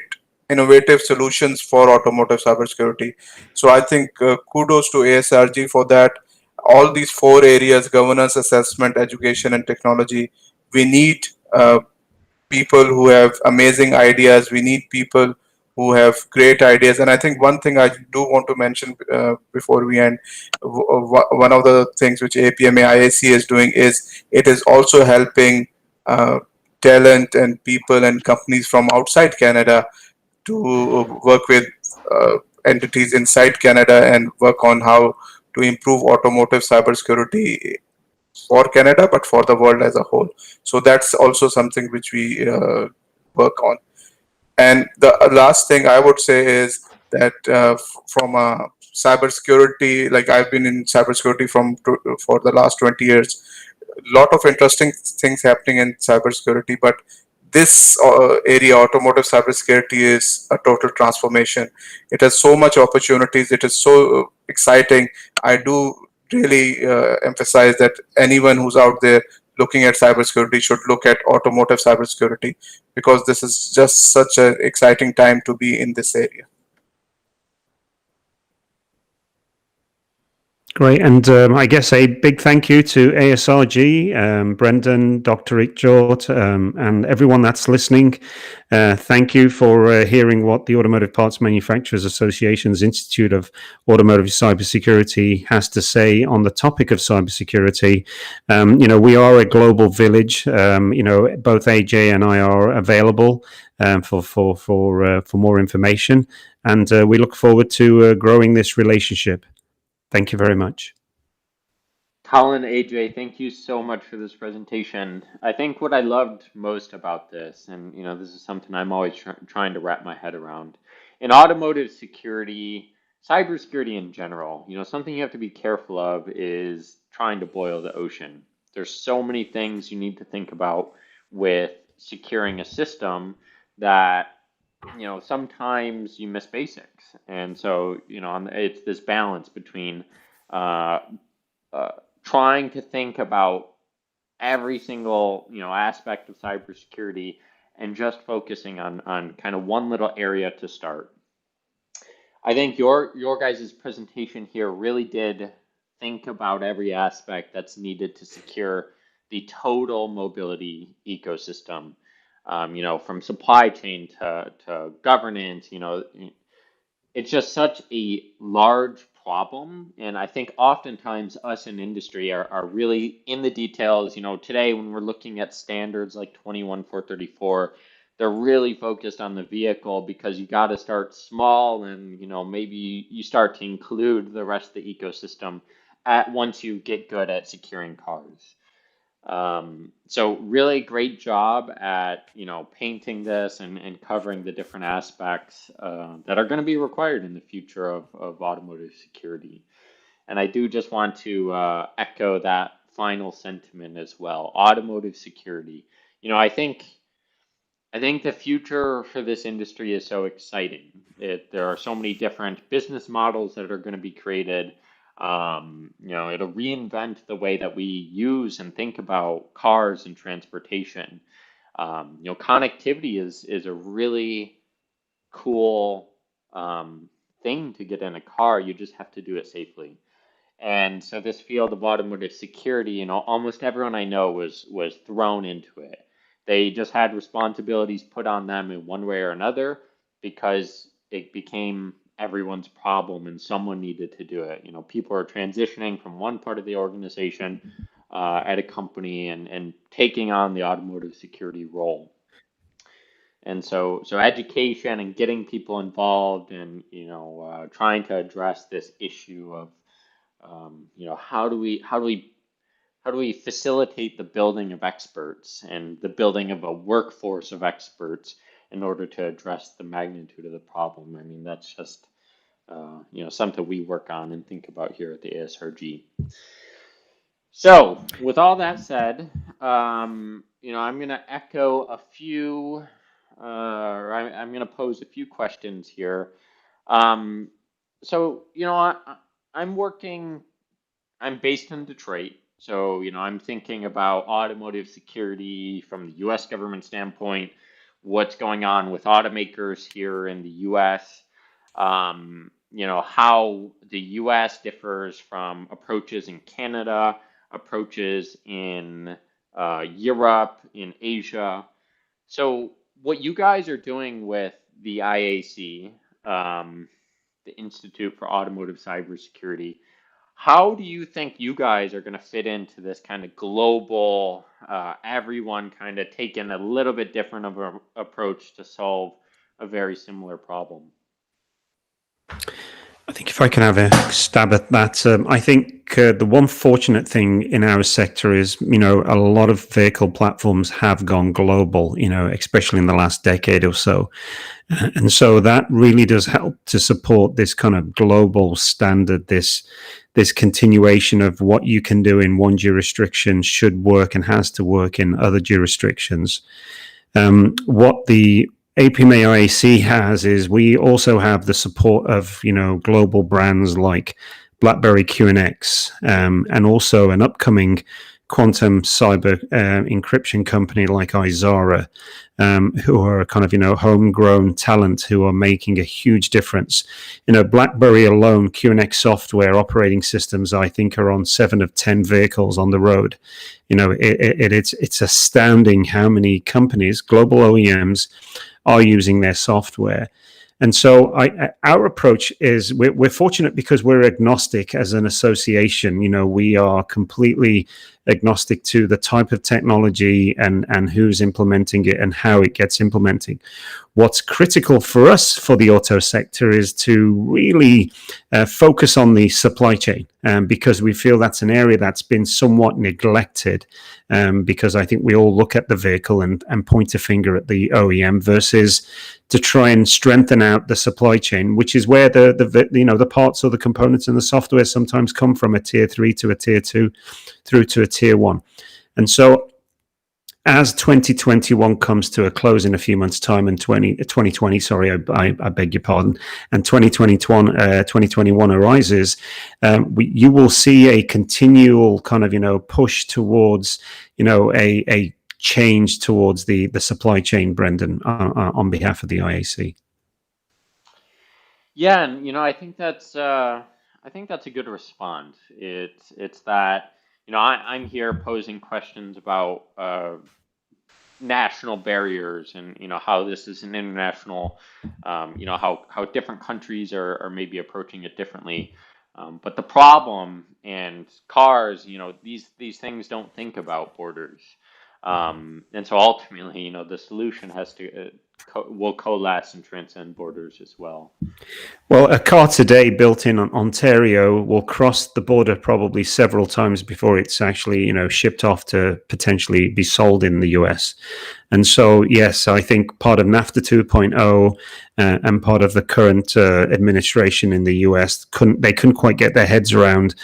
innovative solutions for automotive cybersecurity. So I think kudos to ASRG for that. All these 4 areas: governance, assessment, education, and technology. We need people who have amazing ideas. We need people who have great ideas. And I think one thing I do want to mention before we end, one of the things which APMAIAC is doing is it is also helping talent and people and companies from outside Canada to work with entities inside Canada and work on how to improve automotive cybersecurity for Canada, but for the world as a whole. So that's also something which we work on. And the last thing I would say is that from a cybersecurity, like I've been in cybersecurity for the last 20 years, a lot of interesting things happening in cybersecurity, but this area, automotive cybersecurity, is a total transformation. It has so much opportunities. It is so exciting. I do really emphasize that anyone who's out there looking at cybersecurity should look at automotive cybersecurity, because this is just such an exciting time to be in this area. Great. And I guess a big thank you to ASRG, Brendan, Dr. Ikjort, and everyone that's listening. Thank you for hearing what the Automotive Parts Manufacturers Association's Institute of Automotive Cybersecurity has to say on the topic of cybersecurity. We are a global village. Both AJ and I are available for more information, and we look forward to growing this relationship. Thank you very much. Colin, AJ, thank you so much for this presentation. I think what I loved most about this, and this is something I'm always trying to wrap my head around, in automotive security, cybersecurity in general, something you have to be careful of is trying to boil the ocean. There's so many things you need to think about with securing a system that sometimes you miss basics. And so, it's this balance between trying to think about every single, aspect of cybersecurity and just focusing on kind of one little area to start. I think your guys' presentation here really did think about every aspect that's needed to secure the total mobility ecosystem. From supply chain to governance, it's just such a large problem. And I think oftentimes us in industry are really in the details. Today when we're looking at standards like 21434, they're really focused on the vehicle because you got to start small and, maybe you start to include the rest of the ecosystem once you get good at securing cars. So really great job at, painting this and covering the different aspects that are going to be required in the future of automotive security. And I do just want to echo that final sentiment as well. Automotive security. I think the future for this industry is so exciting. There are so many different business models that are going to be created. It'll reinvent the way that we use and think about cars and transportation. Connectivity is a really cool thing to get in a car. You just have to do it safely. And so this field of automotive security, almost everyone I know was thrown into it. They just had responsibilities put on them in one way or another because it became everyone's problem and someone needed to do it. People are transitioning from one part of the organization at a company and taking on the automotive security role. And so education and getting people involved and, trying to address this issue of, how do we facilitate the building of experts and the building of a workforce of experts in order to address the magnitude of the problem? I mean, that's just, something we work on and think about here at the ASRG. So with all that said, I'm going to echo a few, or I'm going to pose a few questions here. So, I'm based in Detroit. So, I'm thinking about automotive security from the US government standpoint, what's going on with automakers here in the US, how the US differs from approaches in Canada, approaches in Europe, in Asia. So what you guys are doing with the IAC, the Institute for Automotive Cybersecurity, how do you think you guys are going to fit into this kind of global, everyone kind of taking a little bit different of an approach to solve a very similar problem? I think if I can have a stab at that, I think the one fortunate thing in our sector is, a lot of vehicle platforms have gone global, especially in the last decade or so. And so that really does help to support this kind of global standard, this continuation of what you can do in one jurisdiction should work and has to work in other jurisdictions. What the apmaIAC has is we also have the support of global brands like BlackBerry QNX, and also an upcoming quantum cyber encryption company like Isara, who are kind of homegrown talent who are making a huge difference. BlackBerry alone, QNX software operating systems, I think, are on 7 of 10 vehicles on the road. It's astounding how many companies, global OEMs, are using their software. And so our approach is we're fortunate because we're agnostic as an association. We are completely agnostic to the type of technology and who's implementing it and how it gets implemented. What's critical for us for the auto sector is to really focus on the supply chain, because we feel that's an area that's been somewhat neglected, because I think we all look at the vehicle and point a finger at the OEM versus to try and strengthen out the supply chain, which is where the parts or the components and the software sometimes come from a tier 3 to a tier 2 through to a tier 1. And so as 2021 comes to a close in a few months' time, and 2020, sorry, I beg your pardon, and 2021 arises, you will see a continual kind of push towards a change towards the supply chain, Brendan, on behalf of the IAC. Yeah, and I think that's a good response. It's that I'm here posing questions about national barriers and how this is an international, how different countries are maybe approaching it differently. But the problem and cars, these things don't think about borders. And so ultimately, the solution has to will coalesce and transcend borders as well. Well, a car today built in Ontario will cross the border probably several times before it's actually, shipped off to potentially be sold in the US. And so, yes, I think part of NAFTA 2.0 and part of the current administration in the US couldn't quite get their heads around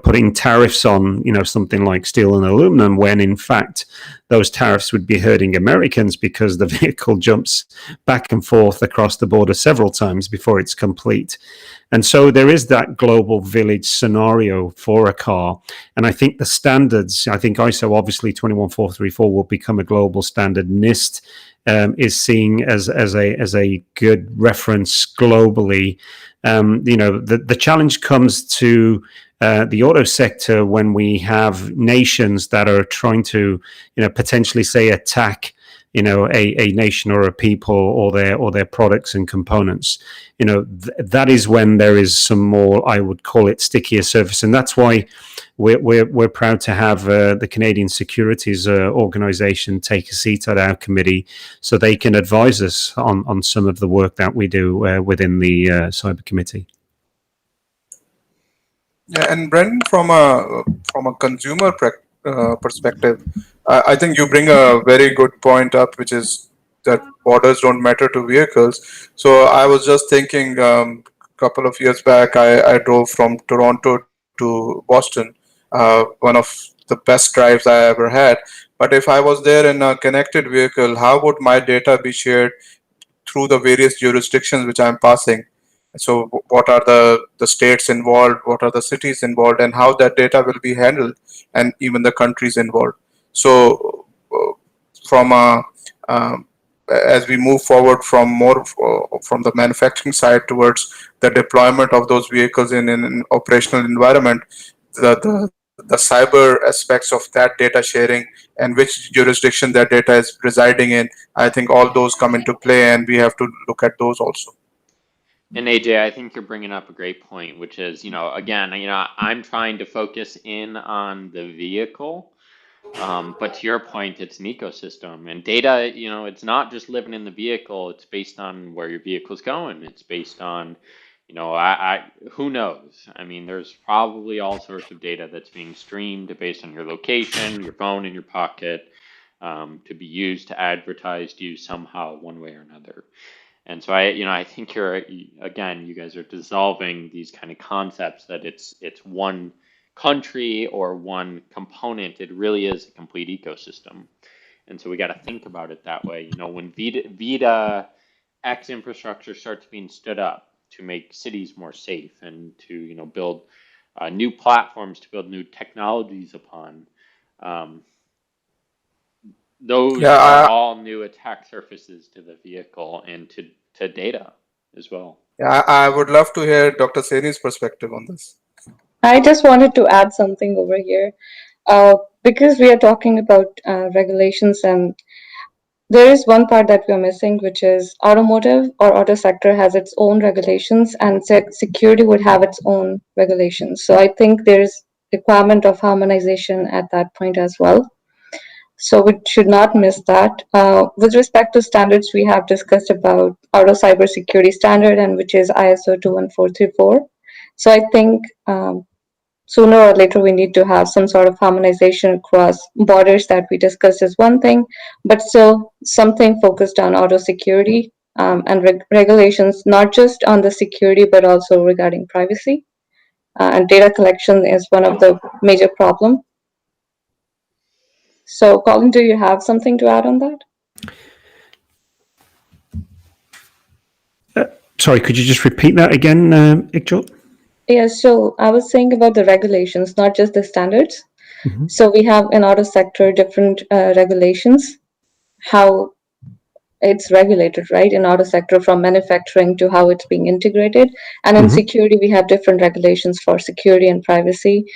putting tariffs on, something like steel and aluminum, when in fact those tariffs would be hurting Americans because the vehicle jumps back and forth across the border several times before it's complete. And so there is that global village scenario for a car. And I think the standards, I think ISO obviously 21434 will become a global standard. NIST is seen as a good reference globally. The challenge comes to the auto sector when we have nations that are trying to, potentially say attack, a nation or a people or their products and components, that is when there is some more, I would call it, stickier surface. And that's why we're proud to have the Canadian Securities Organization take a seat at our committee, so they can advise us on some of the work that we do within the Cyber Committee. Yeah, and Brendan, from a consumer perspective, I think you bring a very good point up, which is that borders don't matter to vehicles. So I was just thinking, couple of years back, I drove from Toronto to Boston, one of the best drives I ever had. But if I was there in a connected vehicle, how would my data be shared through the various jurisdictions which I'm passing? So what are the states involved, what are the cities involved, and how that data will be handled, and even the countries involved. So from as we move forward from more from the manufacturing side towards the deployment of those vehicles in an operational environment, the cyber aspects of that data sharing and which jurisdiction that data is residing in, I think all those come into play, and we have to look at those also. And AJ, I think you're bringing up a great point, which is, again, I'm trying to focus in on the vehicle, but to your point, it's an ecosystem, and data, it's not just living in the vehicle. It's based on where your vehicle's going. It's based on, who knows? I mean, there's probably all sorts of data that's being streamed based on your location, your phone in your pocket, to be used to advertise to you somehow, one way or another. And so I think you guys are dissolving these kind of concepts that it's one country or one component. It really is a complete ecosystem. And so we got to think about it that way. When Vita X infrastructure starts being stood up to make cities more safe and to, build new platforms to build new technologies upon, those are all new attack surfaces to the vehicle and to data as well. Yeah, I would love to hear Dr. Saini's perspective on this. I just wanted to add something over here. Because we are talking about regulations, and there is one part that we are missing, which is automotive or auto sector has its own regulations, and security would have its own regulations. So I think there is requirement of harmonization at that point as well. So we should not miss that. With respect to standards, we have discussed about auto cybersecurity standard, and which is ISO 21434. So I think sooner or later we need to have some sort of harmonization across borders that we discussed is one thing, but still something focused on auto security and regulations, not just on the security, but also regarding privacy. And data collection is one of the major problems. So, Colin, do you have something to add on that? Sorry, could you just repeat that again, Ikjot? Yeah, so I was saying about the regulations, not just the standards. Mm-hmm. So we have in auto sector different regulations, how it's regulated, right? In auto sector, from manufacturing to how it's being integrated. And in security, we have different regulations for security and privacy.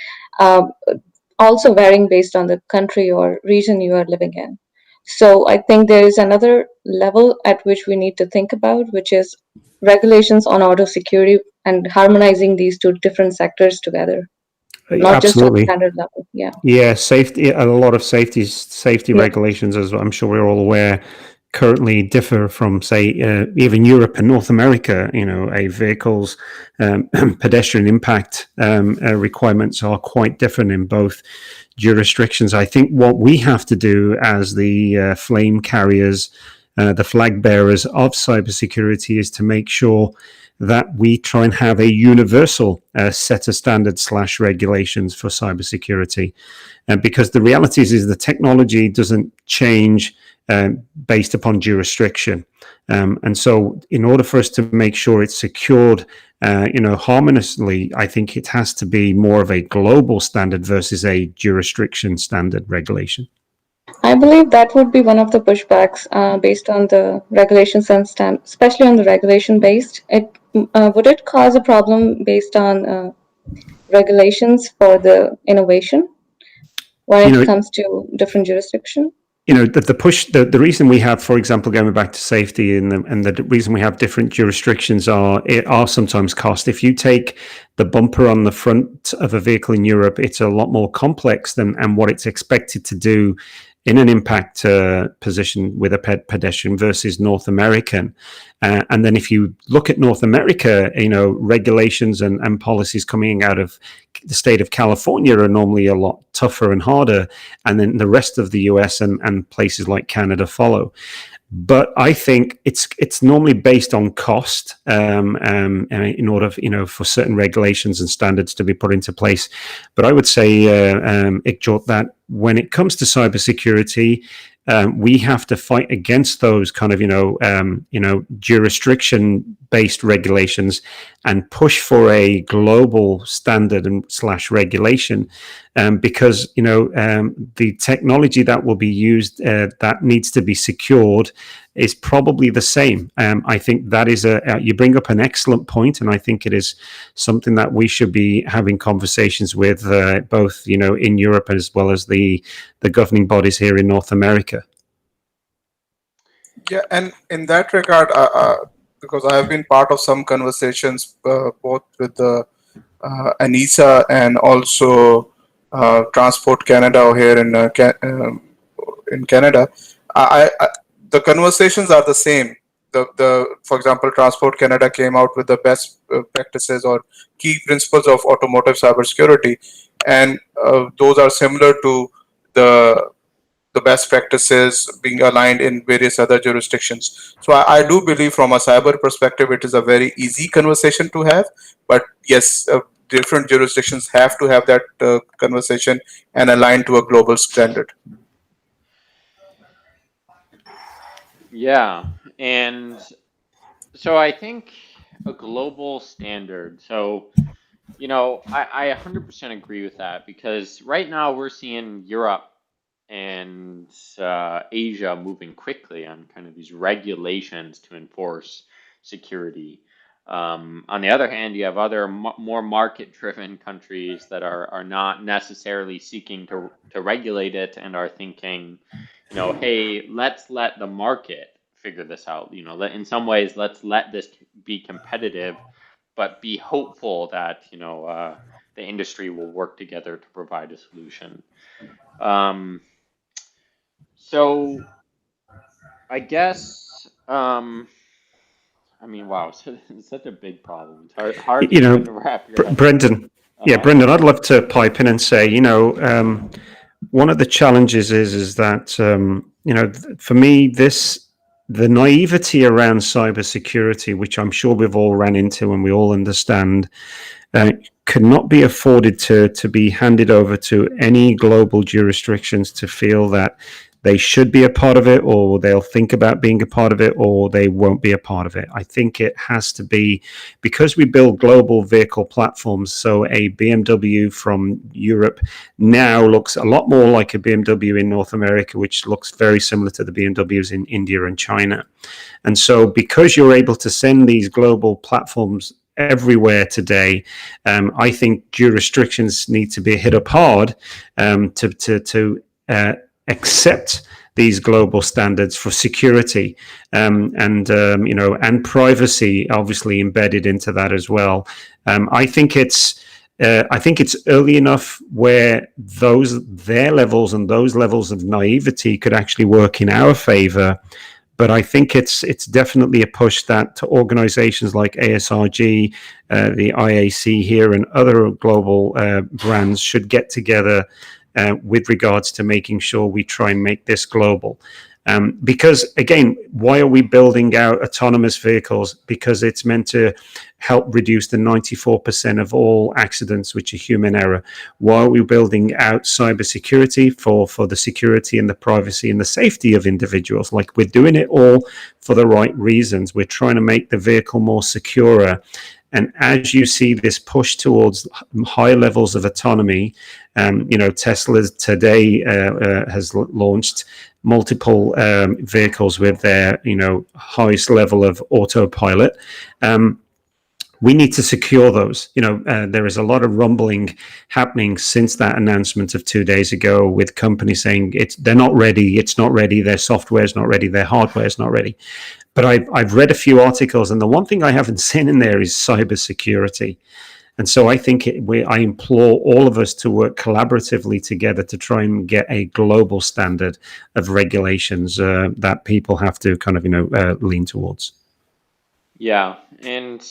Also varying based on the country or region you are living in. So I think there is another level at which we need to think about, which is regulations on auto security and harmonizing these two different sectors together. Not Absolutely. just on standard level. Yeah. Yeah, safety, a lot of safety regulations, as I'm sure we're all aware, currently differ from, say, even Europe and North America. A vehicle's pedestrian impact requirements are quite different in both jurisdictions. I think what we have to do as the flame carriers, the flag bearers of cybersecurity, is to make sure that we try and have a universal set of standards / regulations for cybersecurity. Because the reality is the technology doesn't change based upon jurisdiction. And so in order for us to make sure it's secured, harmoniously, I think it has to be more of a global standard versus a jurisdiction standard regulation. I believe that would be one of the pushbacks based on the regulations and especially on the regulation based. Would it cause a problem based on regulations for the innovation when it comes to different jurisdiction? the push, the reason we have, for example, going back to safety, and the reason we have different jurisdictions are sometimes cost. If you take the bumper on the front of a vehicle in Europe, it's a lot more complex than and what it's expected to do in an impact position with a pedestrian versus North American. And then if you look at North America, regulations and policies coming out of the state of California are normally a lot tougher and harder. And then the rest of the US and places like Canada follow. But I think it's normally based on cost in order, for certain regulations and standards to be put into place. But I would say, Ikjot, that when it comes to cybersecurity, we have to fight against those kind of, jurisdiction-based regulations and push for a global standard and / regulation, because the technology that will be used that needs to be secured is probably the same. I think that is you bring up an excellent point, and I think it is something that we should be having conversations with both in Europe as well as the governing bodies here in North America. Yeah, and in that regard, because I have been part of some conversations both with the ANISA and also Transport Canada here in Canada, the conversations are the same. For example, Transport Canada came out with the best practices or key principles of automotive cybersecurity, and those are similar to the best practices being aligned in various other jurisdictions. So I do believe from a cyber perspective, it is a very easy conversation to have. But yes, different jurisdictions have to have that conversation and align to a global standard. Yeah, and so I think a global standard. So, I 100% agree with that, because right now we're seeing Europe and Asia moving quickly on kind of these regulations to enforce security. On the other hand, you have other more market-driven countries that are not necessarily seeking to regulate it and are thinking, hey, let's let the market figure this out. In some ways, let's let this be competitive, but be hopeful that the industry will work together to provide a solution. So I guess, wow, it's such a big problem. It's hard to even wrap your head. Brendan, Brendan, I'd love to pipe in and say, one of the challenges is that, for me, the naivety around cybersecurity, which I'm sure we've all ran into and we all understand, could not be afforded to be handed over to any global jurisdictions to feel that they should be a part of it, or they'll think about being a part of it, or they won't be a part of it. I think it has to be, because we build global vehicle platforms, so a BMW from Europe now looks a lot more like a BMW in North America, which looks very similar to the BMWs in India and China. And so because you're able to send these global platforms everywhere today, I think jurisdictions need to be hit up hard to accept these global standards for security, and privacy, obviously embedded into that as well. I think it's early enough where their levels and those levels of naivety could actually work in our favor. But I think it's definitely a push that to organizations like ASRG, the IAC here, and other global brands should get together with regards to making sure we try and make this global. Because again, why are we building out autonomous vehicles? Because it's meant to help reduce the 94% of all accidents, which are human error. Why are we building out cybersecurity? For the security and the privacy and the safety of individuals. Like, we're doing it all for the right reasons. We're trying to make the vehicle more secure. And as you see this push towards high levels of autonomy, Tesla today has launched multiple vehicles with their highest level of autopilot. we need to secure those. There is a lot of rumbling happening since that announcement of 2 days ago, with companies saying they're not ready, it's not ready, their software's not ready, their hardware's not ready. But I've read a few articles, and the one thing I haven't seen in there is cybersecurity. And so I think I implore all of us to work collaboratively together to try and get a global standard of regulations that people have to kind of lean towards. Yeah, and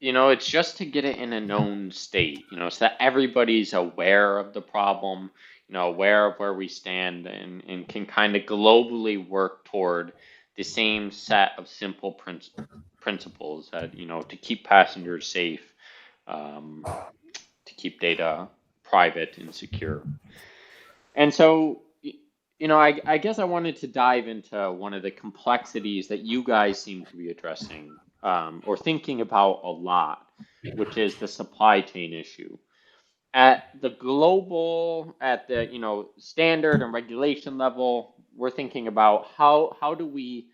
it's just to get it in a known state, so that everybody's aware of the problem, aware of where we stand, and can kind of globally work toward the same set of simple principles that, to keep passengers safe, to keep data private and secure. And so, I guess I wanted to dive into one of the complexities that you guys seem to be addressing, or thinking about a lot, which is the supply chain issue. At the global, at the standard and regulation level, we're thinking about how do we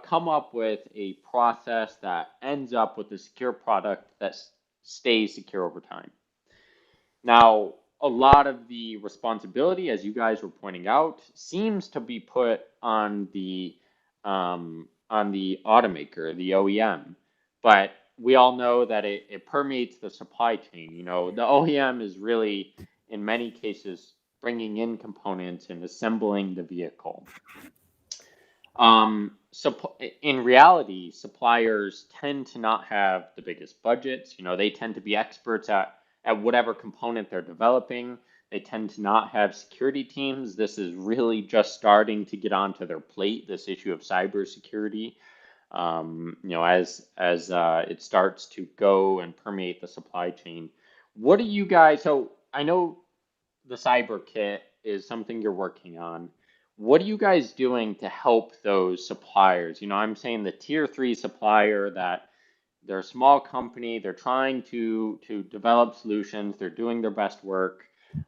come up with a process that ends up with a secure product that stays secure over time. Now, a lot of the responsibility, as you guys were pointing out, seems to be put on the automaker, the OEM. But we all know that it permeates the supply chain. The OEM is really, in many cases, bringing in components and assembling the vehicle. In reality, suppliers tend to not have the biggest budgets. They tend to be experts at whatever component they're developing. They tend to not have security teams. This is really just starting to get onto their plate, this issue of cybersecurity. As it starts to go and permeate the supply chain. What do you guys, so I know the CyberKit is something you're working on. What are you guys doing to help those suppliers? I'm saying the tier 3 supplier that they're a small company, they're trying to develop solutions, they're doing their best work,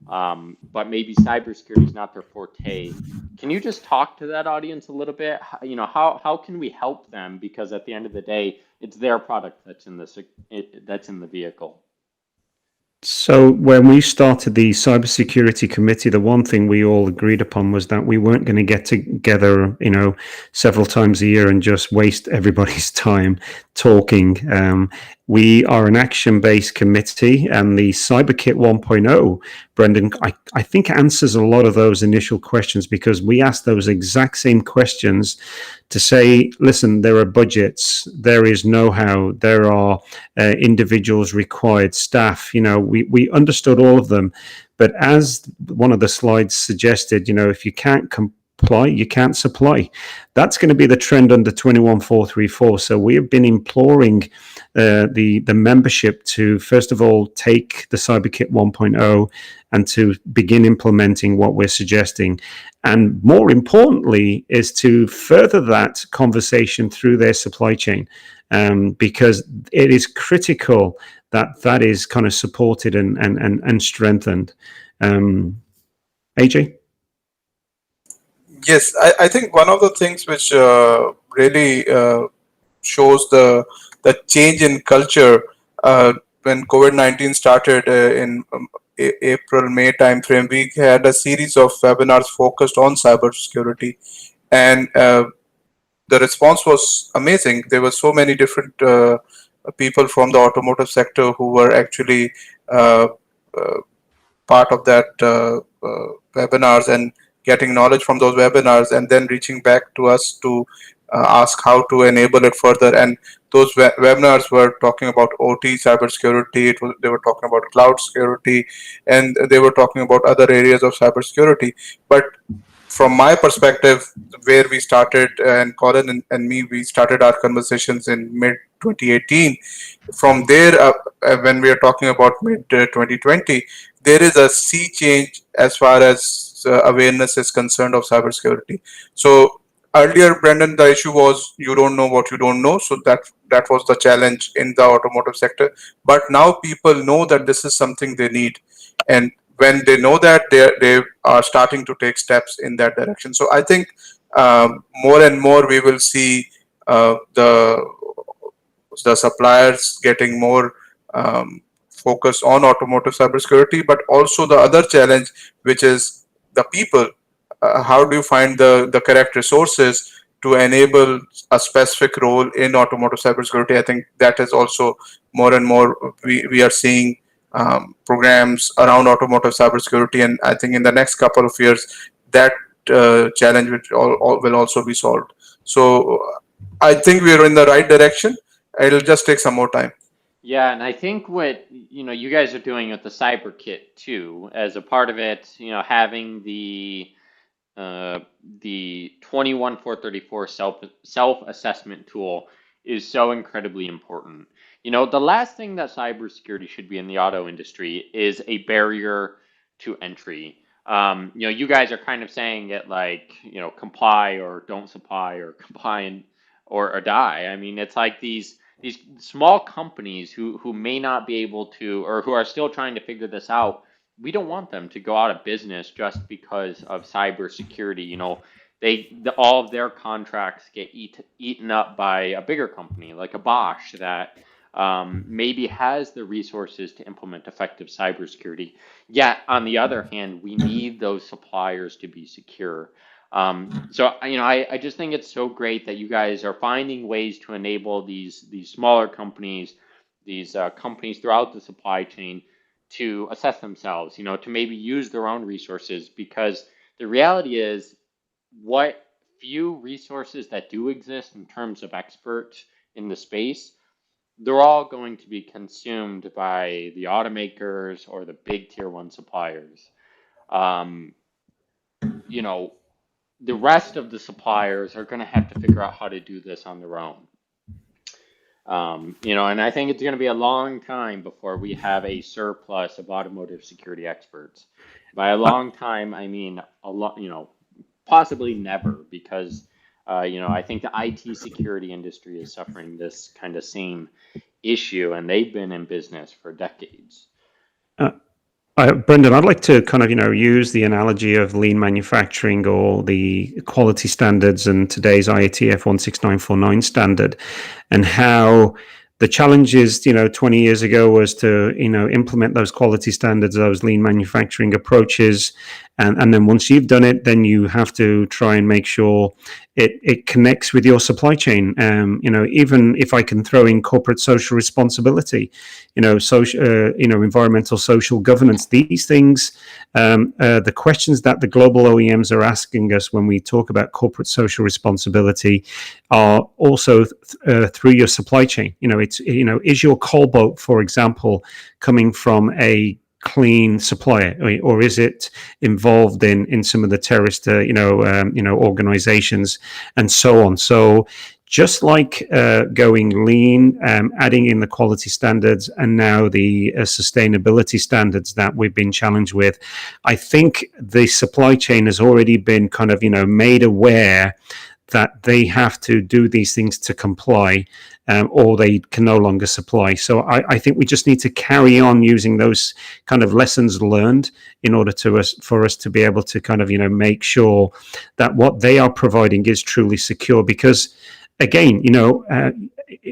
but maybe cybersecurity is not their forte. Can you just talk to that audience a little bit? How can we help them? Because at the end of the day, it's their product that's in the vehicle. So when we started the cybersecurity committee, the one thing we all agreed upon was that we weren't going to get together, several times a year and just waste everybody's time talking. We are an action-based committee, and the CyberKit 1.0, Brendan, I think answers a lot of those initial questions, because we asked those exact same questions to say, listen, there are budgets, there is know-how, there are individuals required, staff, we understood all of them. But as one of the slides suggested, if you can't comply, you can't supply. That's going to be the trend under 21434. So we have been imploring the membership to, first of all, take the CyberKit 1.0 and to begin implementing what we're suggesting. And more importantly, is to further that conversation through their supply chain, because it is critical that is kind of supported and strengthened. AJ? Yes, I think one of the things which really shows the change in culture when COVID-19 started in April-May timeframe, we had a series of webinars focused on cybersecurity, and the response was amazing. There were so many different people from the automotive sector who were actually part of that webinars and getting knowledge from those webinars, and then reaching back to us to ask how to enable it further. And those webinars were talking about OT cybersecurity, they were talking about cloud security, and they were talking about other areas of cybersecurity. But from my perspective, where we started, and Colin and me, we started our conversations in mid 2018. From there, when we are talking about mid 2020, there is a sea change as far as awareness is concerned of cybersecurity. So earlier, Brendan, the issue was you don't know what you don't know. So that was the challenge in the automotive sector. But now people know that this is something they need, and when they know that, they are starting to take steps in that direction. So I think more and more we will see the the suppliers getting more focused on automotive cybersecurity, but also the other challenge, which is the people. How do you find the correct resources to enable a specific role in automotive cybersecurity? I think that is also more and more we are seeing programs around automotive cybersecurity, and I think in the next couple of years that challenge will also be solved. So I think we are in the right direction. It'll just take some more time. Yeah, and I think what you guys are doing with the CyberKit too, as a part of it, having the 21434 self-assessment tool is so incredibly important. The last thing that cybersecurity should be in the auto industry is a barrier to entry. You guys are kind of saying it like, comply or don't supply, or comply and or die. I mean, it's like these small companies who may not be able to, or who are still trying to figure this out. We don't want them to go out of business just because of cybersecurity. All of their contracts get eaten up by a bigger company like a Bosch that maybe has the resources to implement effective cybersecurity. Yet, on the other hand, we need those suppliers to be secure. So I just think it's so great that you guys are finding ways to enable these smaller companies, these companies throughout the supply chain, to assess themselves, to maybe use their own resources, because the reality is, what few resources that do exist in terms of experts in the space, they're all going to be consumed by the automakers or the big tier one suppliers. The rest of the suppliers are going to have to figure out how to do this on their own. And I think it's going to be a long time before we have a surplus of automotive security experts. By a long time, I mean a lot, possibly never, because, I think the IT security industry is suffering this kind of same issue, and they've been in business for decades. Brendan, I'd like to kind of, use the analogy of lean manufacturing or the quality standards and today's IATF 16949 standard, and how the challenges, 20 years ago was to, implement those quality standards, those lean manufacturing approaches. And then once you've done it, then you have to try and make sure it connects with your supply chain. Even if I can throw in corporate social responsibility, social, environmental, social governance, these things, the questions that the global OEMs are asking us when we talk about corporate social responsibility are also through your supply chain. Is your coal boat, for example, coming from a clean supplier, or is it involved in some of the terrorist organizations and so on? So just like going lean, adding in the quality standards, and now the sustainability standards that we've been challenged with, I think the supply chain has already been kind of made aware that they have to do these things to comply, or they can no longer supply. So I think we just need to carry on using those kind of lessons learned in order for us to be able to kind of make sure that what they are providing is truly secure. Because again,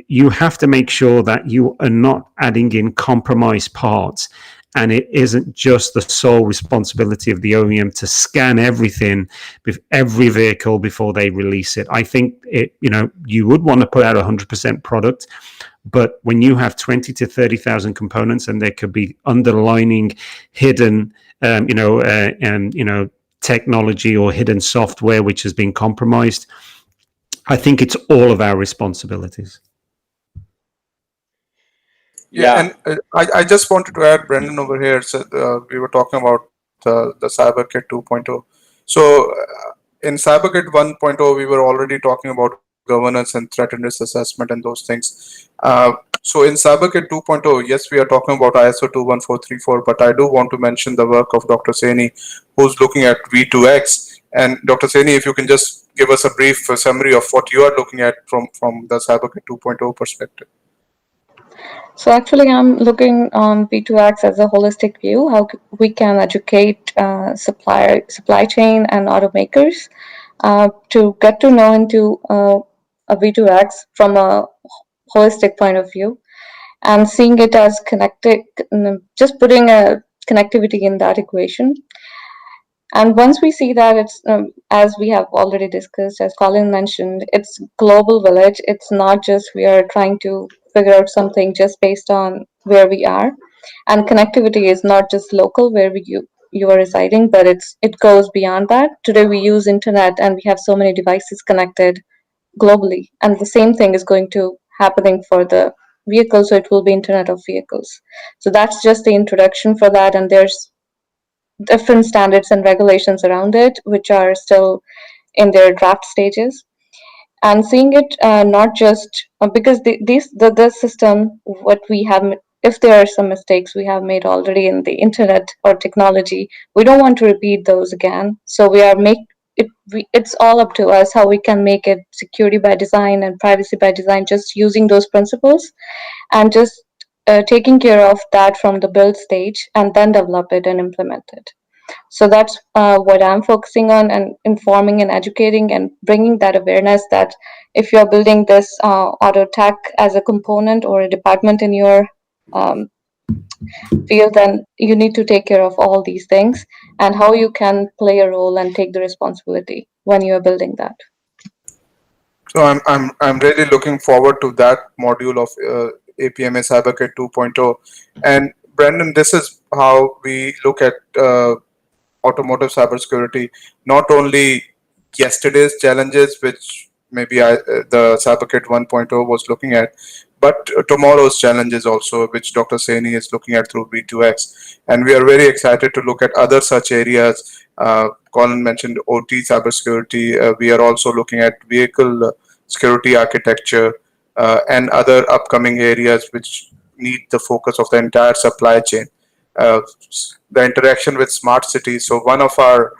you have to make sure that you are not adding in compromised parts. And it isn't just the sole responsibility of the OEM to scan everything with every vehicle before they release it. I think you would want to put out 100% product, but when you have 20 to 30,000 components, and there could be underlining hidden, technology or hidden software which has been compromised, I think it's all of our responsibilities. Yeah, and I just wanted to add, Brendan, over here. So we were talking about the CyberKit 2.0. So in CyberKit 1.0, we were already talking about governance and threat and risk assessment and those things. So in CyberKit 2.0, yes, we are talking about ISO 21434, but I do want to mention the work of Dr. Saini, who's looking at V2X. And Dr. Saini, if you can just give us a brief summary of what you are looking at from the CyberKit 2.0 perspective. So actually, I'm looking on V2X as a holistic view, how we can educate supply chain and automakers to get to know into a V2X from a holistic point of view, and seeing it as connected, just putting a connectivity in that equation. And once we see that, it's as we have already discussed, as Colin mentioned, it's global village. It's not just we are trying to figure out something just based on where we are. And connectivity is not just local where you are residing, but it goes beyond that. Today we use internet and we have so many devices connected globally, and the same thing is going to happening for the vehicles. So it will be Internet of Vehicles. So that's just the introduction for that, and there's different standards and regulations around it, which are still in their draft stages. And seeing it not just because the system, what we have, if there are some mistakes we have made already in the internet or technology, we don't want to repeat those again. So we are it's all up to us how we can make it security by design and privacy by design, just using those principles and just taking care of that from the build stage and then develop it and implement it. So that's what I'm focusing on, and informing and educating and bringing that awareness that if you're building this auto tech as a component or a department in your um, field, then you need to take care of all these things and how you can play a role and take the responsibility when you're building that. So I'm really looking forward to that module of APMA CyberKit 2.0. And Brandon, this is how we look at automotive cybersecurity. Not only yesterday's challenges, which maybe the CyberKit 1.0 was looking at, but tomorrow's challenges also, which Dr. Saini is looking at through V2X. And we are very excited to look at other such areas. Colin mentioned OT cybersecurity. We are also looking at vehicle security architecture and other upcoming areas which need the focus of the entire supply chain. The interaction with smart cities. So one of our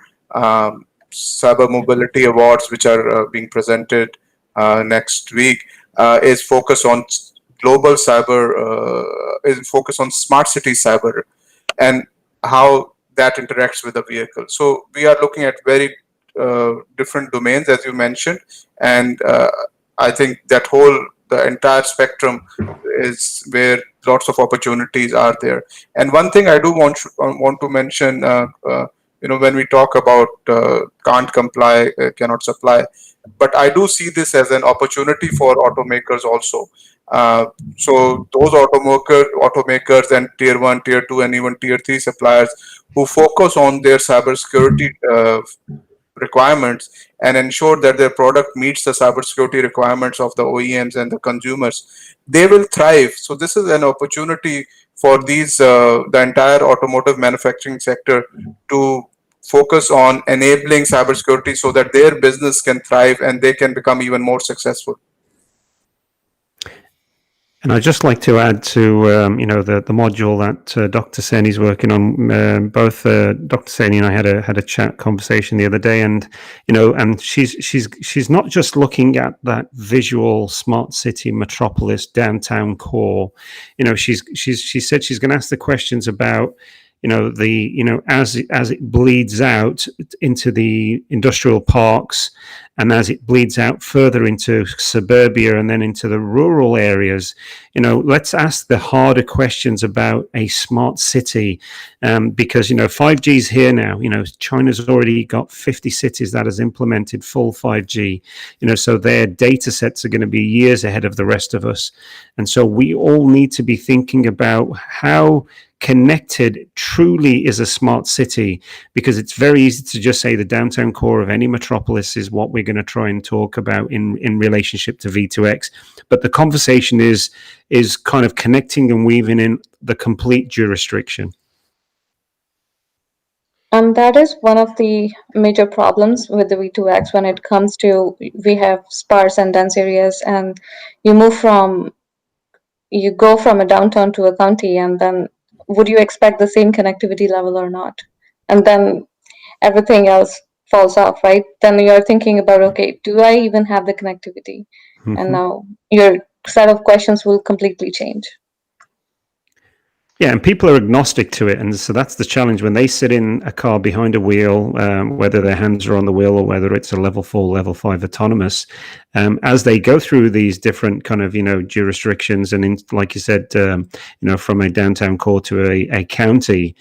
cyber mobility awards, which are being presented next week, is focused on global cyber, is focused on smart city cyber and how that interacts with the vehicle. So we are looking at very different domains, as you mentioned, and I think that the entire spectrum is where lots of opportunities are there. And one thing I do want to mention, when we talk about can't comply, cannot supply, but I do see this as an opportunity for automakers also. So those automakers and tier 1, tier 2, and even tier 3 suppliers who focus on their cybersecurity requirements and ensure that their product meets the cybersecurity requirements of the OEMs and the consumers, they will thrive. So this is an opportunity for the entire automotive manufacturing sector to focus on enabling cybersecurity so that their business can thrive and they can become even more successful. And I'd just like to add to the module that Dr. Saini's working on. Both Dr. Saini and I had a chat conversation the other day, and she's not just looking at that visual smart city metropolis downtown core. She said she's going to ask the questions about as it bleeds out into the industrial parks, and as it bleeds out further into suburbia and then into the rural areas, let's ask the harder questions about a smart city, because 5G is here now. China's already got 50 cities that has implemented full 5G. So their data sets are going to be years ahead of the rest of us, and so we all need to be thinking about how connected truly is a smart city, because it's very easy to just say the downtown core of any metropolis is what we're going to try and talk about in relationship to V2X. But the conversation is kind of connecting and weaving in the complete jurisdiction. And that is one of the major problems with the V2X when it comes to, we have sparse and dense areas, and you go from a downtown to a county, and then would you expect the same connectivity level or not? And then everything else falls off, right? Then you're thinking about, okay, do I even have the connectivity? Mm-hmm. And now your set of questions will completely change. Yeah, and people are agnostic to it, and so that's the challenge when they sit in a car behind a wheel, whether their hands are on the wheel or whether it's a level 4, level 5 autonomous. As they go through these different kind of jurisdictions, and like you said, from a downtown core to a county,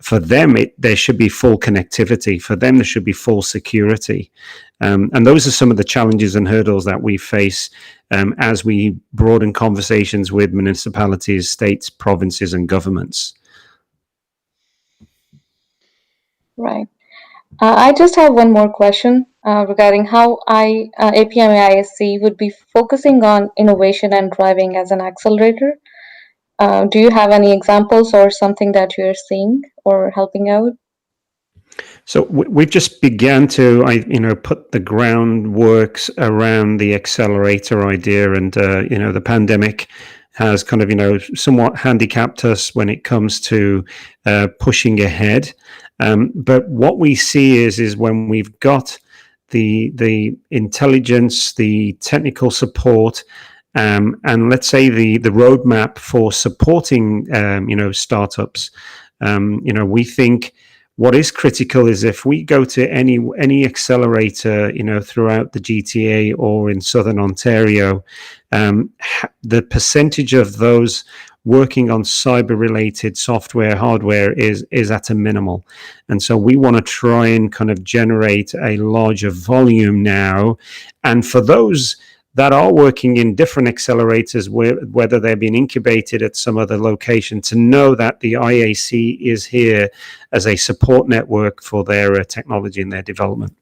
for them there should be full connectivity. For them, there should be full security, and those are some of the challenges and hurdles that we face as we broaden conversations with municipalities, states, provinces, and governments. Right. I just have one more question regarding how apmaIAC would be focusing on innovation and driving as an accelerator. Do you have any examples or something that you're seeing or helping out? So we've just began to, put the groundworks around the accelerator idea, and the pandemic has kind of somewhat handicapped us when it comes to pushing ahead. But what we see is when we've got the intelligence, the technical support, and let's say the roadmap for supporting startups, we think what is critical is if we go to any accelerator, throughout the GTA or in Southern Ontario, the percentage of those working on cyber-related software, hardware is at a minimal. And so we want to try and kind of generate a larger volume now. And for those that are working in different accelerators, whether they're being incubated at some other location, to know that the IAC is here as a support network for their technology and their development.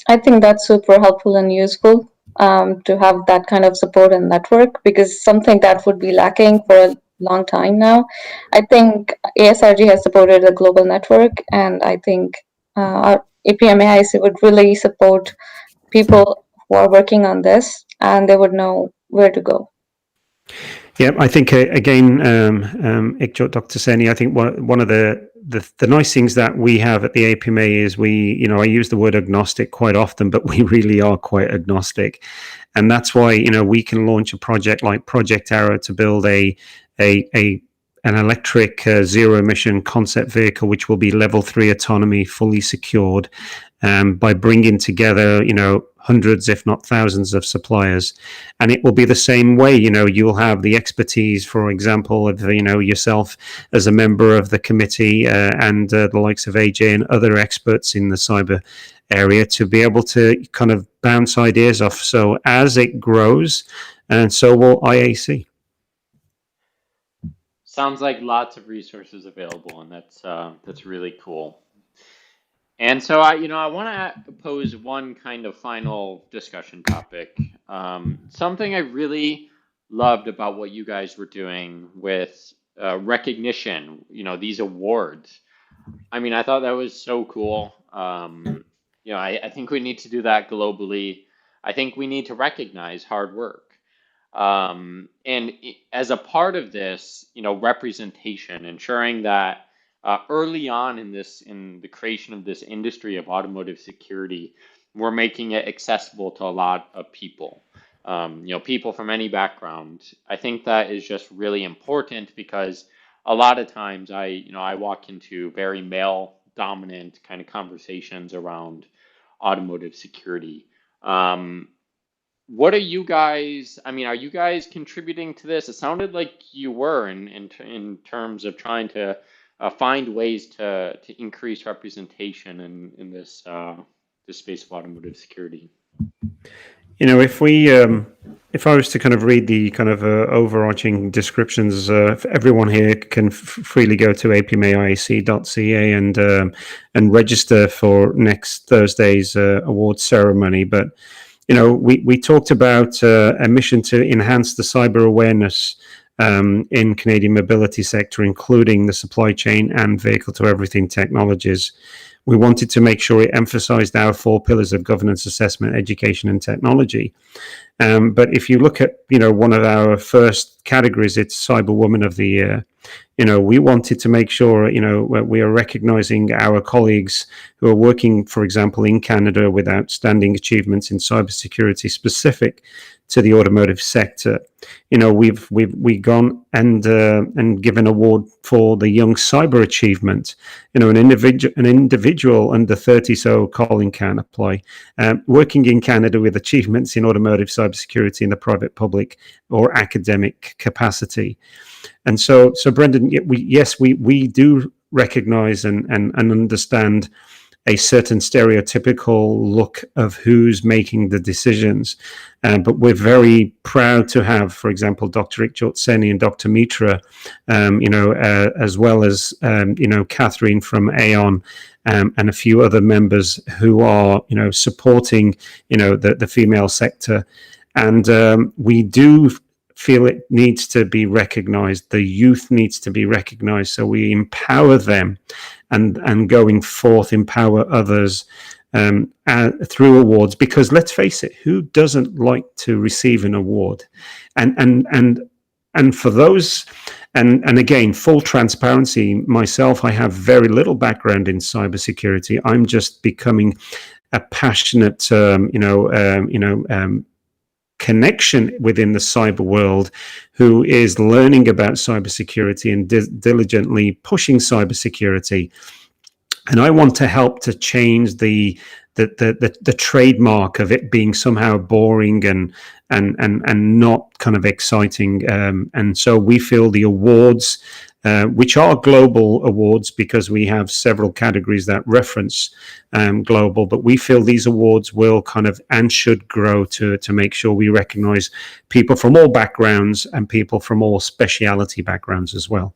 I think that's super helpful and useful to have that kind of support and network, because something that would be lacking for a long time now. I think ASRG has supported a global network, and I think our apmaIAC would really support people who are working on this, and they would know where to go. Yeah, I think again, Dr. Seni, I think one of the nice things that we have at the APMA is I use the word agnostic quite often, but we really are quite agnostic, and that's why we can launch a project like Project Arrow to build an electric zero emission concept vehicle, which will be level 3 autonomy, fully secured, by bringing together hundreds, if not thousands, of suppliers. And it will be the same way. You'll have the expertise, for example, of yourself as a member of the committee, and the likes of AJ and other experts in the cyber area to be able to kind of bounce ideas off. So as it grows, and so will IAC. Sounds like lots of resources available, and that's really cool. And so I want to pose one kind of final discussion topic. Something I really loved about what you guys were doing with recognition, these awards. I mean, I thought that was so cool. I think we need to do that globally. I think we need to recognize hard work. And as a part of this, representation, ensuring that early on in the creation of this industry of automotive security, we're making it accessible to a lot of people, people from any background. I think that is just really important, because a lot of times I walk into very male dominant kind of conversations around automotive security. What are you guys, are you guys contributing to this? It sounded like you were in terms of trying to find ways to increase representation in this space of automotive security. If I was to kind of read the kind of overarching descriptions, everyone here can freely go to apmaiac.ca and register for next Thursday's awards ceremony. But we talked about a mission to enhance the cyber awareness in Canadian mobility sector, including the supply chain and vehicle to everything technologies. We wanted to make sure it emphasized our 4 pillars of governance, assessment, education, and technology. But if you look at, one of our first categories, it's Cyber Woman of the Year. We wanted to make sure, we are recognizing our colleagues who are working, for example, in Canada with outstanding achievements in cybersecurity specific to the automotive sector. We've gone and given award for the Young Cyber Achievement. An individual under 30, so Colin can apply, working in Canada with achievements in automotive cybersecurity in the private, public, or academic capacity. And so Brendan, we do recognize and understand a certain stereotypical look of who's making the decisions. But we're very proud to have, for example, Dr. Ikjot Seni and Dr. Mitra, as well as, Catherine from EyesOn, and a few other members who are, supporting, the female sector. And we do feel it needs to be recognized. The youth needs to be recognized. So we empower them and going forth, empower others through awards, because let's face it, who doesn't like to receive an award? And for those, and again, full transparency, myself, I have very little background in cybersecurity. I'm just becoming a passionate, connection within the cyber world, who is learning about cybersecurity and diligently pushing cybersecurity. And I want to help to change the trademark of it being somehow boring and not kind of exciting. And so we feel the awards, which are global awards because we have several categories that reference global, but we feel these awards will kind of and should grow to make sure we recognize people from all backgrounds and people from all speciality backgrounds as well.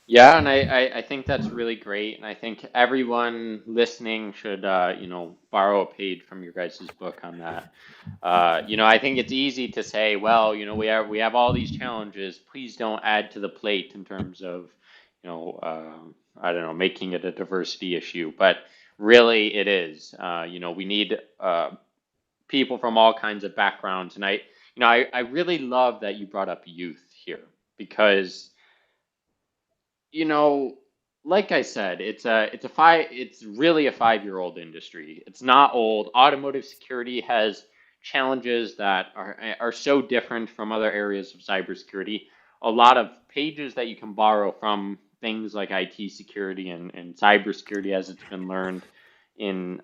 Yeah, and I think that's really great, and I think everyone listening should borrow a page from your guys' book on that. I think it's easy to say, well, we have all these challenges. Please don't add to the plate in terms of, I don't know, making it a diversity issue. But really, it is. We need people from all kinds of backgrounds, and I really love that you brought up youth here because, like I said, it's really a 5-year-old industry. It's not old. Automotive security has challenges that are so different from other areas of cybersecurity. A lot of pages that you can borrow from things like IT security and cybersecurity as it's been learned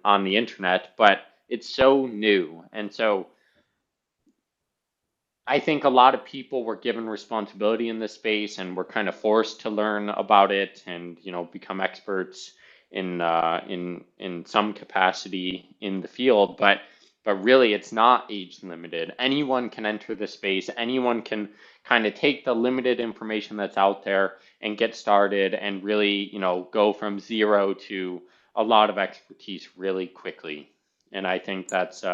on the internet, but it's so new. And so I think a lot of people were given responsibility in this space and were kind of forced to learn about it and become experts in some capacity in the field. But really, it's not age limited. Anyone can enter the space. Anyone can kind of take the limited information that's out there and get started and really go from zero to a lot of expertise really quickly. And I think that's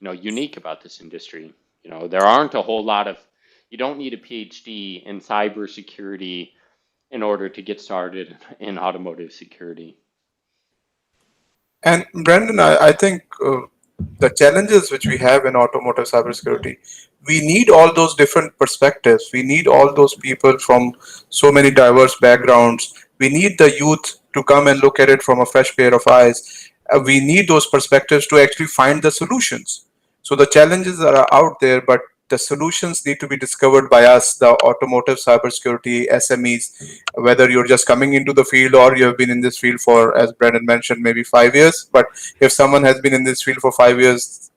unique about this industry. There aren't a whole lot of, you don't need a PhD in cybersecurity in order to get started in automotive security. And Brandon, I think the challenges which we have in automotive cybersecurity, we need all those different perspectives. We need all those people from so many diverse backgrounds. We need the youth to come and look at it from a fresh pair of eyes. We need those perspectives to actually find the solutions. So the challenges are out there, but the solutions need to be discovered by us, the automotive cybersecurity SMEs, whether you're just coming into the field or you have been in this field for, as Brandon mentioned, maybe 5 years. But if someone has been in this field for 5 years,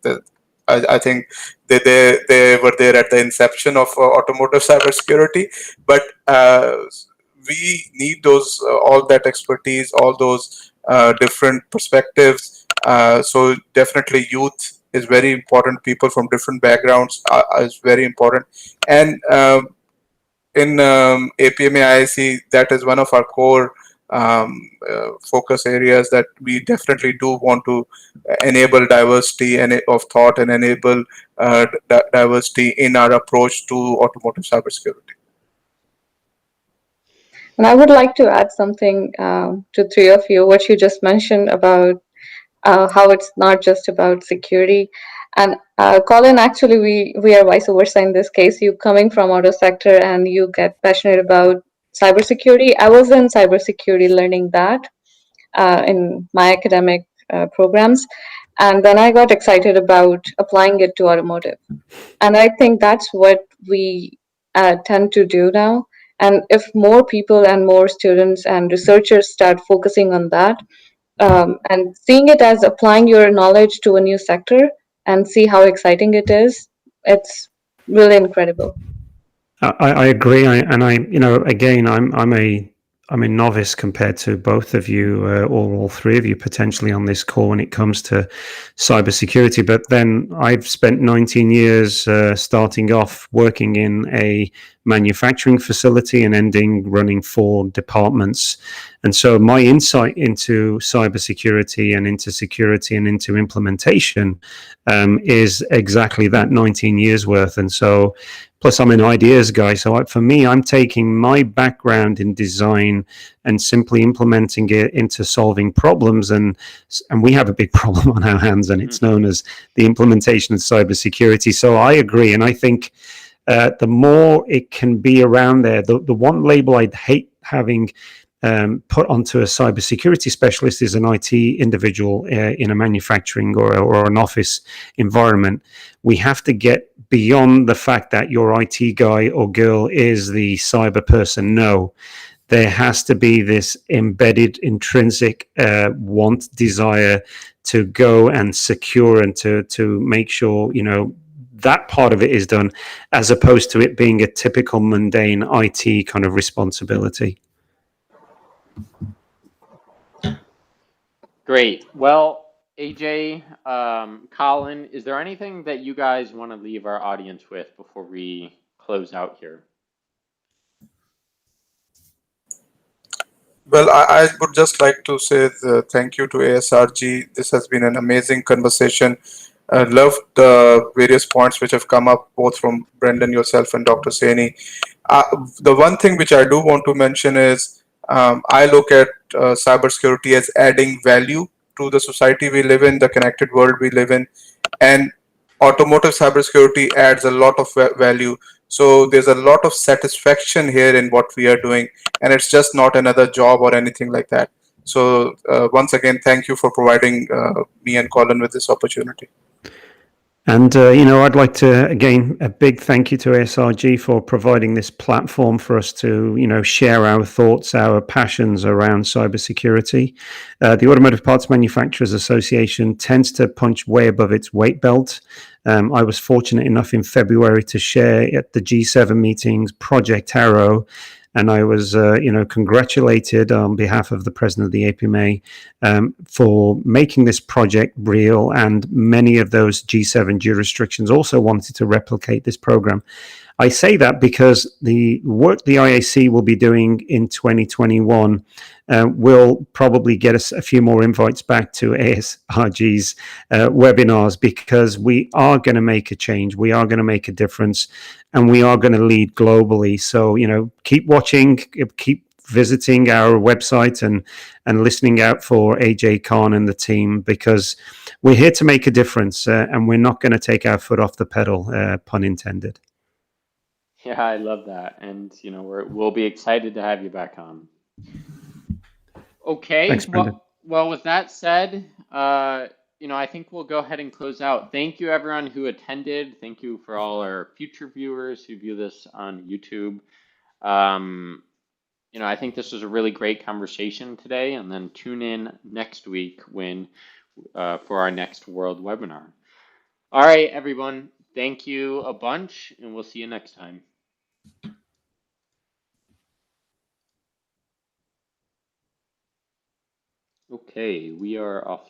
I think they were there at the inception of automotive cybersecurity. But we need those all that expertise, all those different perspectives. So definitely youth is very important. People from different backgrounds is very important. And in apmaIAC, that is one of our core focus areas, that we definitely do want to enable diversity and of thought and enable diversity in our approach to automotive cybersecurity. And I would like to add something to three of you, what you just mentioned about how it's not just about security. And Colin, actually, we are vice versa in this case. You coming from auto sector and you get passionate about cybersecurity. I was in cybersecurity learning that in my academic programs, and then I got excited about applying it to automotive. And I think that's what we tend to do now. And if more people and more students and researchers start focusing on that, and seeing it as applying your knowledge to a new sector and see how exciting it is, it's really incredible. I agree, and again, I'm a novice compared to both of you, or all three of you potentially on this call when it comes to cybersecurity. But then I've spent 19 years starting off working in a manufacturing facility and ending running 4 departments. And so my insight into cybersecurity and into security and into implementation is exactly that 19 years worth. And so plus I'm an ideas guy, so for me, I'm taking my background in design and simply implementing it into solving problems, and we have a big problem on our hands, and it's known as the implementation of cybersecurity. So I agree, and I think the more it can be around there, the one label I'd hate having put onto a cybersecurity specialist is an IT individual in a manufacturing or an office environment. We have to get beyond the fact that your IT guy or girl is the cyber person. No, there has to be this embedded, intrinsic want, desire to go and secure and to make sure, that part of it is done, as opposed to it being a typical mundane IT kind of responsibility. Great. Well, AJ, Colin, is there anything that you guys want to leave our audience with before we close out here? Well, I would just like to say thank you to ASRG. This has been an amazing conversation. I loved the various points which have come up both from Brendan, yourself, and Dr. Saini. The one thing which I do want to mention is I look at cybersecurity as adding value to the society we live in, the connected world we live in, and automotive cybersecurity adds a lot of value. So there's a lot of satisfaction here in what we are doing, and it's just not another job or anything like that. So once again, thank you for providing me and Colin with this opportunity. And, I'd like to, again, a big thank you to ASRG for providing this platform for us to, share our thoughts, our passions around cybersecurity. The Automotive Parts Manufacturers Association tends to punch way above its weight belt. I was fortunate enough in February to share at the G7 meetings Project Arrow, and I was, congratulated on behalf of the president of the APMA for making this project real. And many of those G7 jurisdictions also wanted to replicate this program. I say that because the work the IAC will be doing in 2021 will probably get us a few more invites back to ASRG's webinars, because we are going to make a change, we are going to make a difference, and we are going to lead globally. So, keep watching, keep visiting our website and listening out for AJ Khan and the team, because we're here to make a difference, and we're not going to take our foot off the pedal, pun intended. Yeah, I love that. And, we'll be excited to have you back on. Okay. Thanks, Brendan. Well, with that said, I think we'll go ahead and close out. Thank you, everyone who attended. Thank you for all our future viewers who view this on YouTube. I think this was a really great conversation today, and then tune in next week for our next World webinar. All right, everyone. Thank you a bunch, and we'll see you next time. Okay, we are offline.